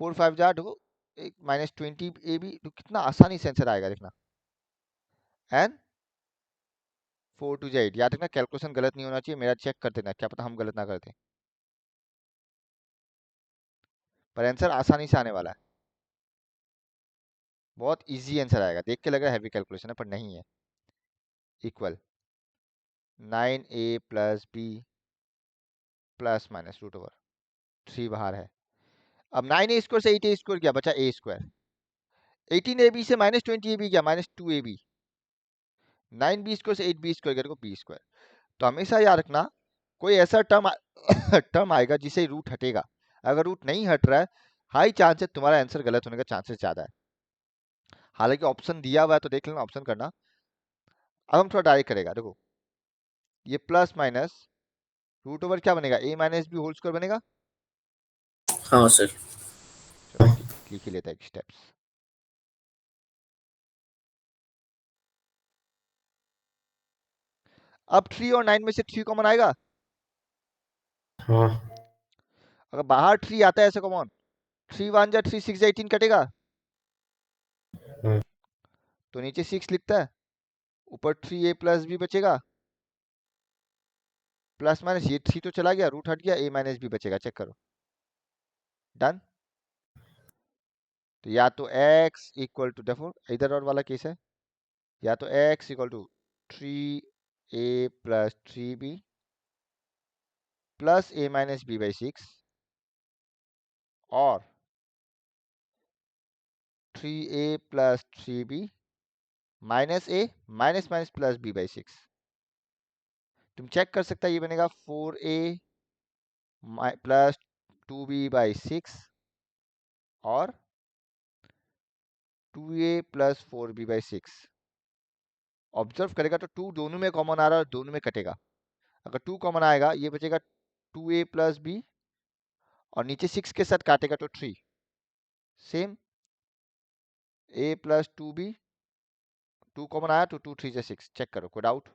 4 5 जा देखो एक माइनस 20ab, तो कितना आसानी से आंसर आएगा देखना। एंड 4 2 जा 8, याद रखना कैलकुलेशन गलत नहीं होना चाहिए, मेरा चेक कर देना, क्या पता हम गलत ना करते, पर आंसर आसानी से आने वाला है, बहुत इजी आंसर आएगा। देख के लग रहा है हैवी कैलकुलेशन है, पर नहीं है। Equal 9a plus b plus minus root over 3 बाहर है। अब 9a स्क्वायर से 8a स्क्वायर क्या बचा? a square. 18ab से माइनस 20ab क्या? Minus 2ab। 9b स्क्वायर से 8b स्क्वायर क्या? देखो b स्क्वायर। तो हमेशा याद रखना, कोई ऐसा टर्म टर्म आएगा जिसे रूट हटेगा, अगर रूट नहीं हट रहा है हाई चांस है तुम्हारा आंसर गलत होने का चांसेस ज्यादा है। हालांकि ऑप्शन दिया हुआ है तो देख लेना, ऑप्शन करना। अब हम थोड़ा डायरेक्ट करेगा, देखो ये प्लस माइनस रूट ओवर क्या बनेगा? a minus b whole square बनेगा। हाँ सर। चलो लिख ही लेता है स्टेप्स। अब 3 और 9 में से 3 कॉमन आएगा, हाँ। अगर बाहर 3 आता है ऐसे कॉमन, 3 1 जा 3 6 जा 18 कटेगा, हाँ। तो नीचे 6 लिखता है, ऊपर 3a प्लस बी बचेगा, प्लस माइनस ये 3 तो चला गया, रूट हट गया, a माइनस बी बचेगा, चेक करो। डन। तो या तो x इक्वल टू, देखो इधर और वाला केस है, या तो x equal to 3a plus 3b plus a minus B by 6, और 3a plus 3b minus a minus minus plus b by 6। तुम चेक कर सकता है, ये बनेगा 4a प्लस 2b बाई 6 और 2a plus 4b by 6। Observe करेगा तो 2 दोनों में कॉमन आ रहा है और दोनों में कटेगा, अगर 2 कॉमन आएगा ये बचेगा 2a प्लस b, और नीचे 6 के साथ काटेगा तो 3, same a plus 2b, 2 common आया तो 2 3 जा 6, चेक करो, कोई डाउट?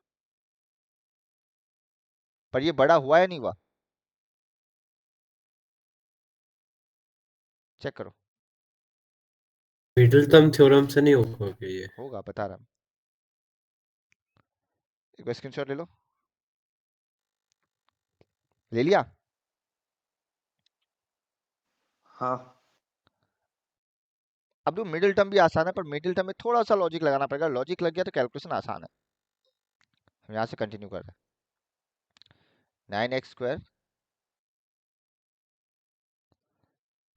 पर ये बड़ा हुआ या नहीं हुआ? चेक करो। मिडिलटर्म थ्योरम से नहीं होगा क्या ये? होगा, बता रहा हूं, एक बार स्क्रीनशॉट ले लो। ले लिया? हाँ। अब जो मिडिल टर्म भी आसान है, पर मिडिल टर्म में थोड़ा सा लॉजिक लगाना पड़ेगा। लॉजिक लग गया तो कैलकुलेशन आसान है। हम यहाँ से कंटिन्यू कर रहे हैं। 9x²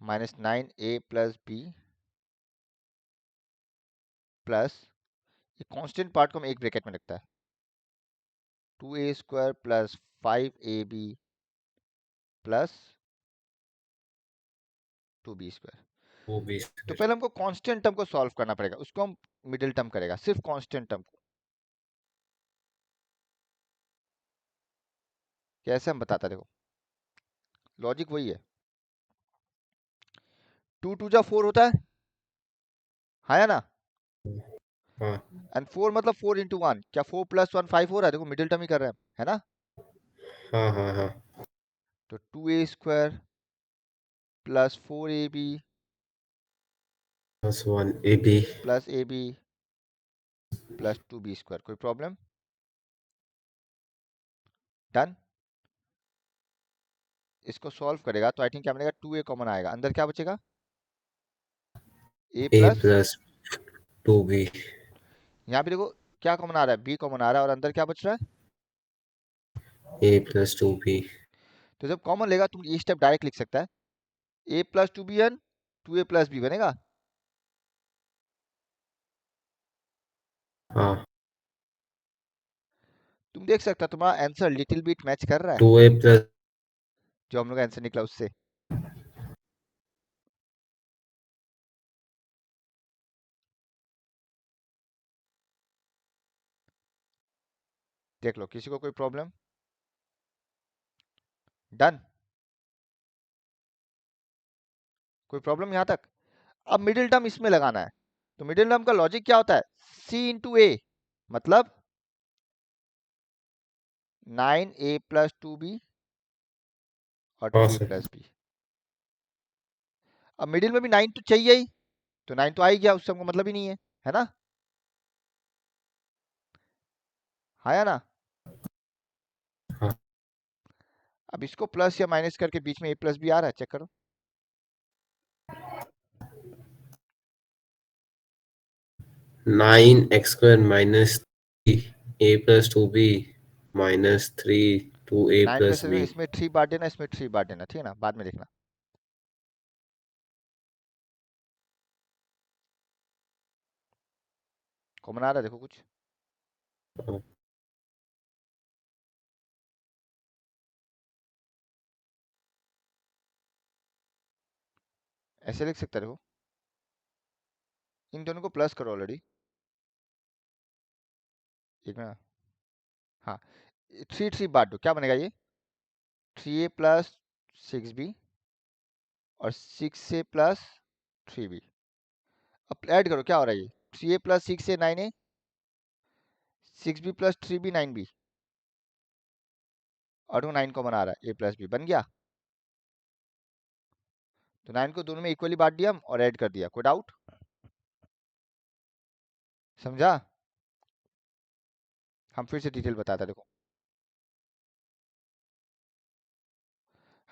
माइनस 9a+b प्लस, ये कांस्टेंट पार्ट को हम एक ब्रैकेट में रखता है, 2a² plus 5ab plus 2b²। वो भी तो पहले हमको कांस्टेंट टर्म को सॉल्व करना पड़ेगा, उसको हम मिडिल टर्म करेगा, सिर्फ कांस्टेंट टर्म को। कैसे हम बताता, देखो लॉजिक वही है। 2 2 जा 4 होता है, हाँ या ना? हाँ एंड 4 मतलब 4 into 1, क्या 4 + 1 5 हो रहा है? देखो मिडिल टर्म ही कर रहे हैं, है ना? हाँ हाँ हाँ तो 2a² plus 4ab +1ab plus ab plus 2b²। कोई प्रॉब्लम? डन। इसको सॉल्व करेगा तो आई थिंक क्या बनेगा, 2a कॉमन आएगा, अंदर क्या बचेगा, a a plus, plus 2b यहाँ पे देखो क्या कॉमन आ रहा है, b कॉमन आ रहा है, और अंदर क्या बच रहा है? a plus 2b। तो जब कॉमन लेगा तुम ये स्टेप डायरेक्ट लिख सकता है, a plus 2bn 2a plus b बनेगा। हाँ तुम देख सकता, तुम्हारा आंसर लिटिल बिट मैच कर रहा है 2a plus जो हम लोग का आंसर निकला उससे। देख लो, किसी को कोई प्रॉब्लम? डन। कोई प्रॉब्लम यहाँ तक? अब मिडिल टर्म इसमें लगाना है, तो मिडिल टर्म का लॉजिक क्या होता है, c इंटू a, मतलब 9a प्लस 2b और हाँ 2a सर प्लस b। अब मिडिल में भी 9 तो चाहिए ही, तो 9 तो आ ही गया, उससे हमको मतलब ही नहीं है ना? हाँ या ना? हाँ अब इसको प्लस या माइनस करके बीच में a प्लस b आ रहा है, चेक करो। 9x² minus 3 a plus 2b minus 3 2a 9 में plus से b। इसमें 3 बांट देना, इसमें 3 बांट देना, ठीक है ना? बाद में देखना। कॉमन आ रहा है, देखो कुछ? हाँ, ऐसे लिख सकते, देखो इन दोनों को प्लस करो ऑलरेडी, एक मिनट, हाँ 3 3 बांट दो, क्या बनेगा ये, 3a प्लस 6b और 6a प्लस 3b। अब ऐड करो, क्या हो रहा है ये, 3a plus 6a 9a, 6b plus 3b 9b, और 9 कॉमन आ रहा है, a प्लस b बन गया। तो 9 को दोनों में इक्वली बांट दिया हम और ऐड कर दिया। कोई डाउट? समझा? हम फिर से डिटेल बताते हैं, देखो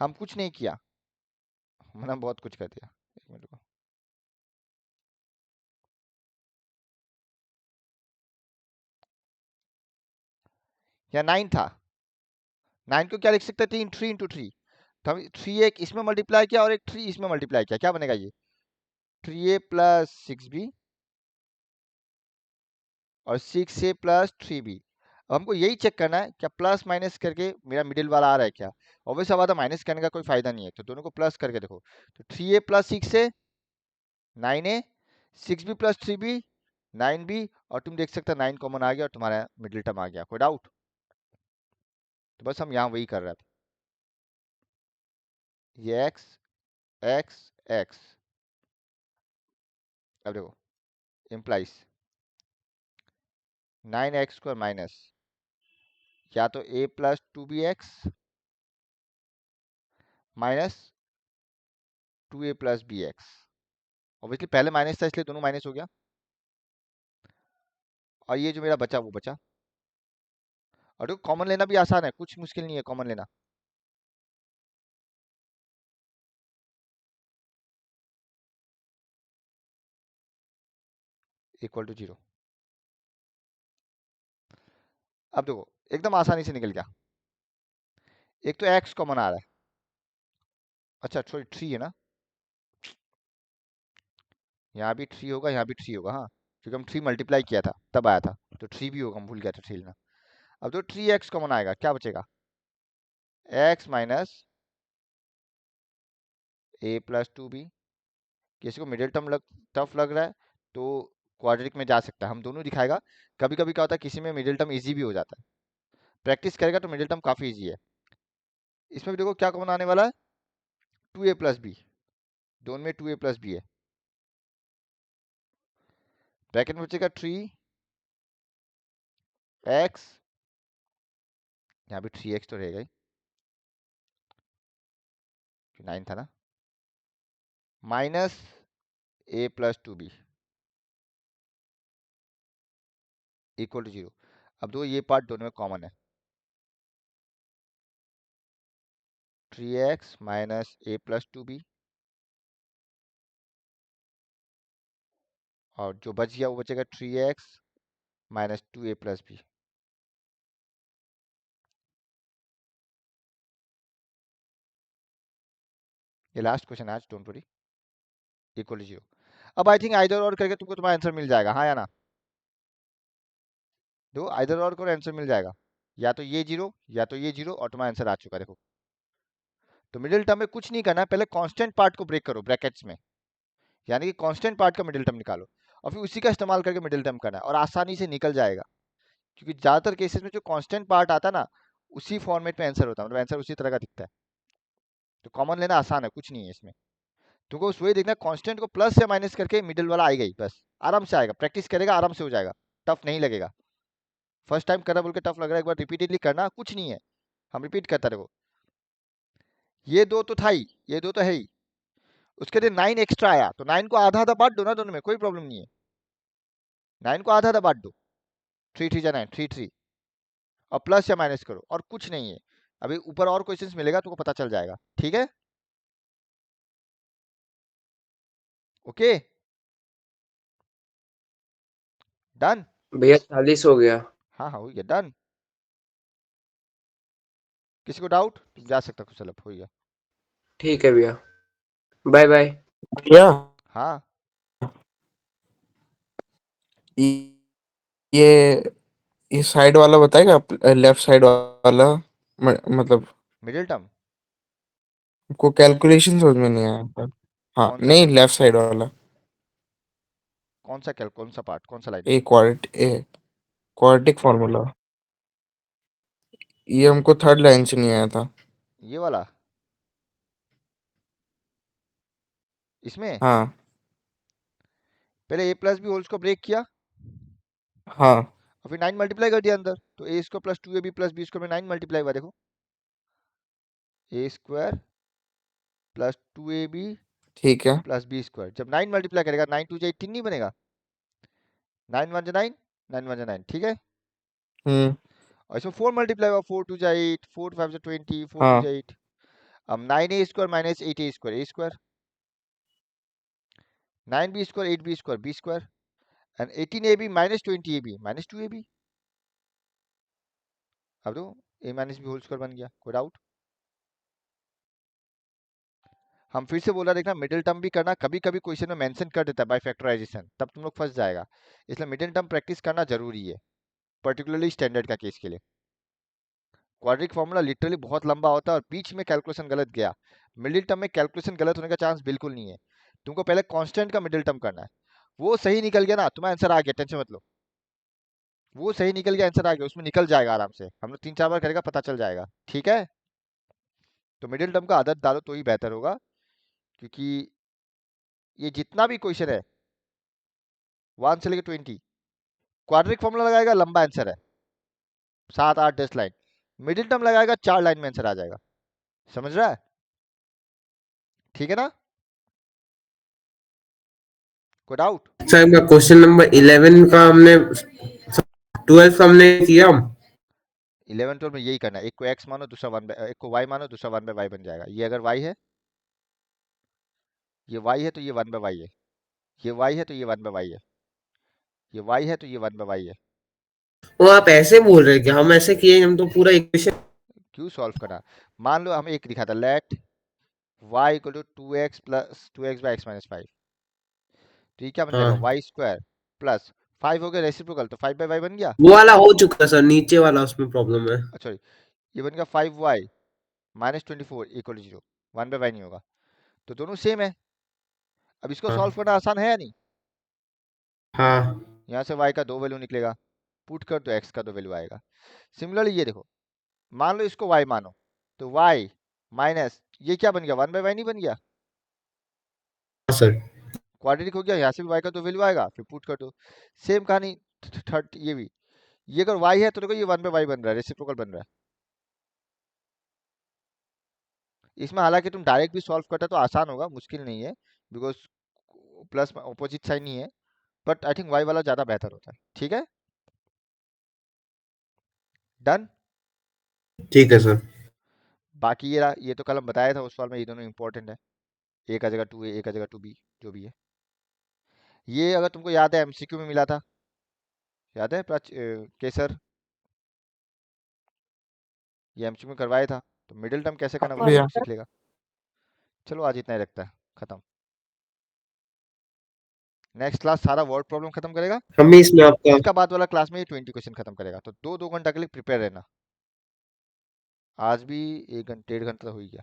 हम कुछ नहीं किया, मैंने बहुत कुछ कर दिया। एक मिनट रुको। यहाँ 9 था, 9 को क्या लिख सकते थे, 3 इंटू 3, तो हम 3 एक इसमें मल्टीप्लाई किया और एक 3 इसमें मल्टीप्लाई किया, क्या बनेगा ये, 3a प्लस 6b और 6a प्लस 3b। अब हमको यही चेक करना है क्या प्लस माइनस करके मेरा मिडिल वाला आ रहा है क्या। ऑब्वियस बात है, माइनस करने का कोई फायदा नहीं है, तो दोनों को प्लस करके देखो, तो 3a plus 6a 9a, 6b plus 3b 9b, और तुम देख सकते हो 9 कॉमन आ गया और तुम्हारा मिडिल टर्म आ गया। कोई डाउट? तो बस हम यहाँ वही कर रहे थे, ये x x x। अब देखो इम्प्लाइज 9x² माइनस या तो a plus 2bx minus 2a plus bx। Obviously पहले माइनस था इसलिए दोनों माइनस हो गया, और ये जो मेरा बचा वो बचा। और देखो कॉमन लेना भी आसान है, कुछ मुश्किल नहीं है कॉमन लेना। Equal to 0। अब देखो एकदम आसानी से निकल गया। एक तो x कॉमन आ रहा है, अच्छा सॉरी 3 है ना, यहाँ भी 3 होगा, यहाँ भी 3 होगा, हाँ क्योंकि हम 3 मल्टीप्लाई किया था तब आया था, तो 3 भी होगा, हम भूल गया था 3 लेना। अब तो 3x कॉमन आएगा, क्या बचेगा, x minus a plus 2b। किसी को मिडिल टर्म टफ लग रहा है तो क्वाड्रेटिक में जा सकता है, हम दोनों दिखाएगा। कभी कभी क्या होता है किसी में मिडिल टर्म इजी भी हो जाता है, प्रैक्टिस करेगा तो मिडिल टर्म काफ़ी इजी है। इसमें भी देखो क्या कॉमन आने वाला है, 2a प्लस बी, दोनों में 2a प्लस बी है, ब्रैकेट में बचेगा 3x, यहाँ भी 3x तो रहेगा ही, 9 था ना, minus a plus 2b equal to 0। अब दो ये पार्ट दोनों में कॉमन है, 3x minus a plus 2b, और जो बच गया वो बचेगा 3x minus 2a plus b. ये लास्ट क्वेश्चन आज, डोंट वरी, इक्वल टू 0। अब आई थिंक आइदर और करके तुमको तुम्हारा आंसर मिल जाएगा, हाँ या ना, दो आइदर और करो आंसर मिल जाएगा, या तो ये 0 या तो ये 0, और तुम्हारा आंसर आ चुका है। देखो तो मिडिल टर्म में कुछ नहीं करना है, पहले कांस्टेंट पार्ट को ब्रेक करो ब्रैकेट्स में, यानी कि कांस्टेंट पार्ट का मिडिल टर्म निकालो, और फिर उसी का इस्तेमाल करके मिडिल टर्म करना है, और आसानी से निकल जाएगा। क्योंकि ज़्यादातर केसेस में जो कांस्टेंट पार्ट आता है ना, उसी फॉर्मेट में आंसर होता है, मतलब आंसर उसी तरह का दिखता है। तो कॉमन लेना आसान है, कुछ नहीं है इसमें, तुमको बस वही देखना कांस्टेंट को प्लस से माइनस करके मिडिल वाला आएगा ही, बस आराम से आएगा, प्रैक्टिस करेगा आराम से हो जाएगा, टफ नहीं लगेगा। फर्स्ट टाइम करना बोल के टफ लग रहा है, एक बार रिपीटेडली करना, कुछ नहीं है, हम रिपीट करता रहो। ये दो तो था ही, ये दो तो है ही, उसके लिए 9 एक्स्ट्रा आया, तो 9 को आधा आधा बांट दो ना दोनों में, कोई प्रॉब्लम नहीं है, 9 को आधा आधा बांट दो, 3 3 जा 9, 3 3, और प्लस या माइनस करो, और कुछ नहीं है। अभी ऊपर और क्वेश्चंस मिलेगा तुमको पता चल जाएगा, ठीक है, ओके, डन। भैया 40 हो गया। हाँ हाँ हो गया, डन। किसी को डाउट, तुम जा सकता कुछ अलग, हो गया। ठीक है भैया, बाय बाय। भैया हाँ ये ये साइड वाला बताएगा, लेफ्ट साइड वाला, मतलब मिडिल टर्म, को कैलकुलेशन समझ में नहीं आया पर। हाँ कौन सा नहीं, लेफ्ट साइड वाला, कौन सा पार्ट, कौन सा लाइन, क्वाड्रेटिक फॉर्मूला, ये हमको थर्ड लाइन से नहीं आया था। ये वाला, इसमें हाँ पहले a प्लस बी होल्स को ब्रेक किया, हाँ और फिर 9 मल्टीप्लाई कर दिया अंदर, तो a square plus 2ab plus b square में 9 मल्टीप्लाई हुआ, देखो a स्क्वायर प्लस 2ab ठीक है। प्लस बी स्क्वायर, जब 9 मल्टीप्लाई करेगा 9 2 जा 18 नहीं बनेगा, 9 1 जा 9, 9 1 जा 9, ठीक है। हम्म। और इसमें 4 मल्टीप्लाई हुआ, 4 2 जा 8, 4 5 जा 20, 4 2 हाँ जा 8। अब 9a square minus 8a square, a square, 9b square 8b square, b square, and 18ab minus 20ab minus 2ab। अब तो a minus b whole square बन गया, कोई डाउट। हम फिर से बोला, देखना मिडिल टर्म भी करना, कभी कभी क्वेश्चन में मेंशन कर देता है बाय फैक्टराइजेशन, तब तुम लोग फंस जाएगा, इसलिए मिडिल टर्म प्रैक्टिस करना जरूरी है, पर्टिकुलरली स्टैंडर्ड का केस के लिए। क्वाड्रिक फॉर्मूला लिटरली बहुत लंबा होता है, और बीच में कैलकुलेशन गलत गया, मिडिल टर्म में कैलकुलेशन गलत होने का चांस बिल्कुल नहीं है। तुमको पहले कांस्टेंट का मिडिल टर्म करना है, वो सही निकल गया ना, तुम्हारा आंसर आ गया, टेंशन मत लो, वो सही निकल गया, आंसर आ गया, उसमें निकल जाएगा आराम से, हम लोग 3 4 बार करेगा पता चल जाएगा, ठीक है। तो मिडिल टर्म का आदत डालो तो ही बेहतर होगा, क्योंकि ये जितना भी क्वेश्चन है 1 से लेकर 20, क्वाड्रिक फॉर्मूला लगाएगा लंबा आंसर है, 7 8 10 लाइन, मिडिल टर्म लगाएगा 4 लाइन में आंसर आ जाएगा, समझ रहा है, ठीक है ना, कोई डाउट। सर का क्वेश्चन नंबर 11 का हमने 12 का हमने किया। 11 12 में यही करना है, एक को x मानो दूसरा 1 एक को y मानो दूसरा 1 बाय y बन जाएगा, ये अगर y है, ये y है तो ये 1 बाय y है, ये y है तो ये 1 बाय y है, ये y है तो ये 1/y है। वो आप ऐसे बोल रहे हैं कि हम ऐसे किए, हम तो पूरा इक्वेशन। क्यों सॉल्व करना? मान लो हमें एक दिखा था, let y equal to 2x plus 2x by x minus 5, तो ये क्या बन जाएगा? हाँ, y स्क्वायर प्लस 5 हो गया रेसिप्रोकल, तो 5/y बन गया। वो वाला हो चुका सर, नीचे वाला उसमें प्रॉब्लम है। अच्छा, ये बन गया 5y minus 24 equal to 0, 1/y नहीं होगा, तो दोनों सेम है। अब इसको हाँ सॉल्व करना आसान है या नहीं? हाँ यहाँ से y का 2 वैल्यू निकलेगा, पुट कर तो x का 2 वैल्यू आएगा। सिमिलरली ये देखो, मान लो इसको y मानो, तो y माइनस ये क्या बन गया? 1/y नहीं बन गया? हाँ सर। क्वाड्रेटिक हो गया, यहाँ से भी y का 2 वैल्यू आएगा, फिर पुट कर दो। सेम कहानी थर्ड ये भी, ये अगर y है तो देखो ये 1/y बन रहा है, रेसिप्रोकल बन रहा है। इसमें हालांकि तुम डायरेक्ट भी सॉल्व करते तो आसान होगा, मुश्किल नहीं है, बिकॉज प्लस ऑपोजिट साइन नहीं है, बट आई थिंक y वाला ज़्यादा बेहतर होता है। ठीक है, डन। ठीक है सर। बाकी ये रहा, ये तो कल हम बताया था उस सवाल में, ये दोनों इंपॉर्टेंट है, ए का जगह 2a, ए का जगह 2b, जो भी है। ये अगर तुमको याद है एमसीक्यू में मिला था, याद है केसर, ये एमसीक्यू में करवाया था, तो मिडिल टर्म कैसे करना वो कौन भी भैया तुम सीख लेगा। चलो आज इतना ही रखता है, खत्म। नेक्स्ट क्लास सारा वर्ड प्रॉब्लम खत्म करेगा, हम भी इसमें आपका इसका बाद वाला क्लास में ये 20 क्वेश्चन खत्म करेगा, तो 2 घंटा के लिए प्रिपेयर रहना। आज भी 1 घंटा 1.5 घंटा तो हो ही गया।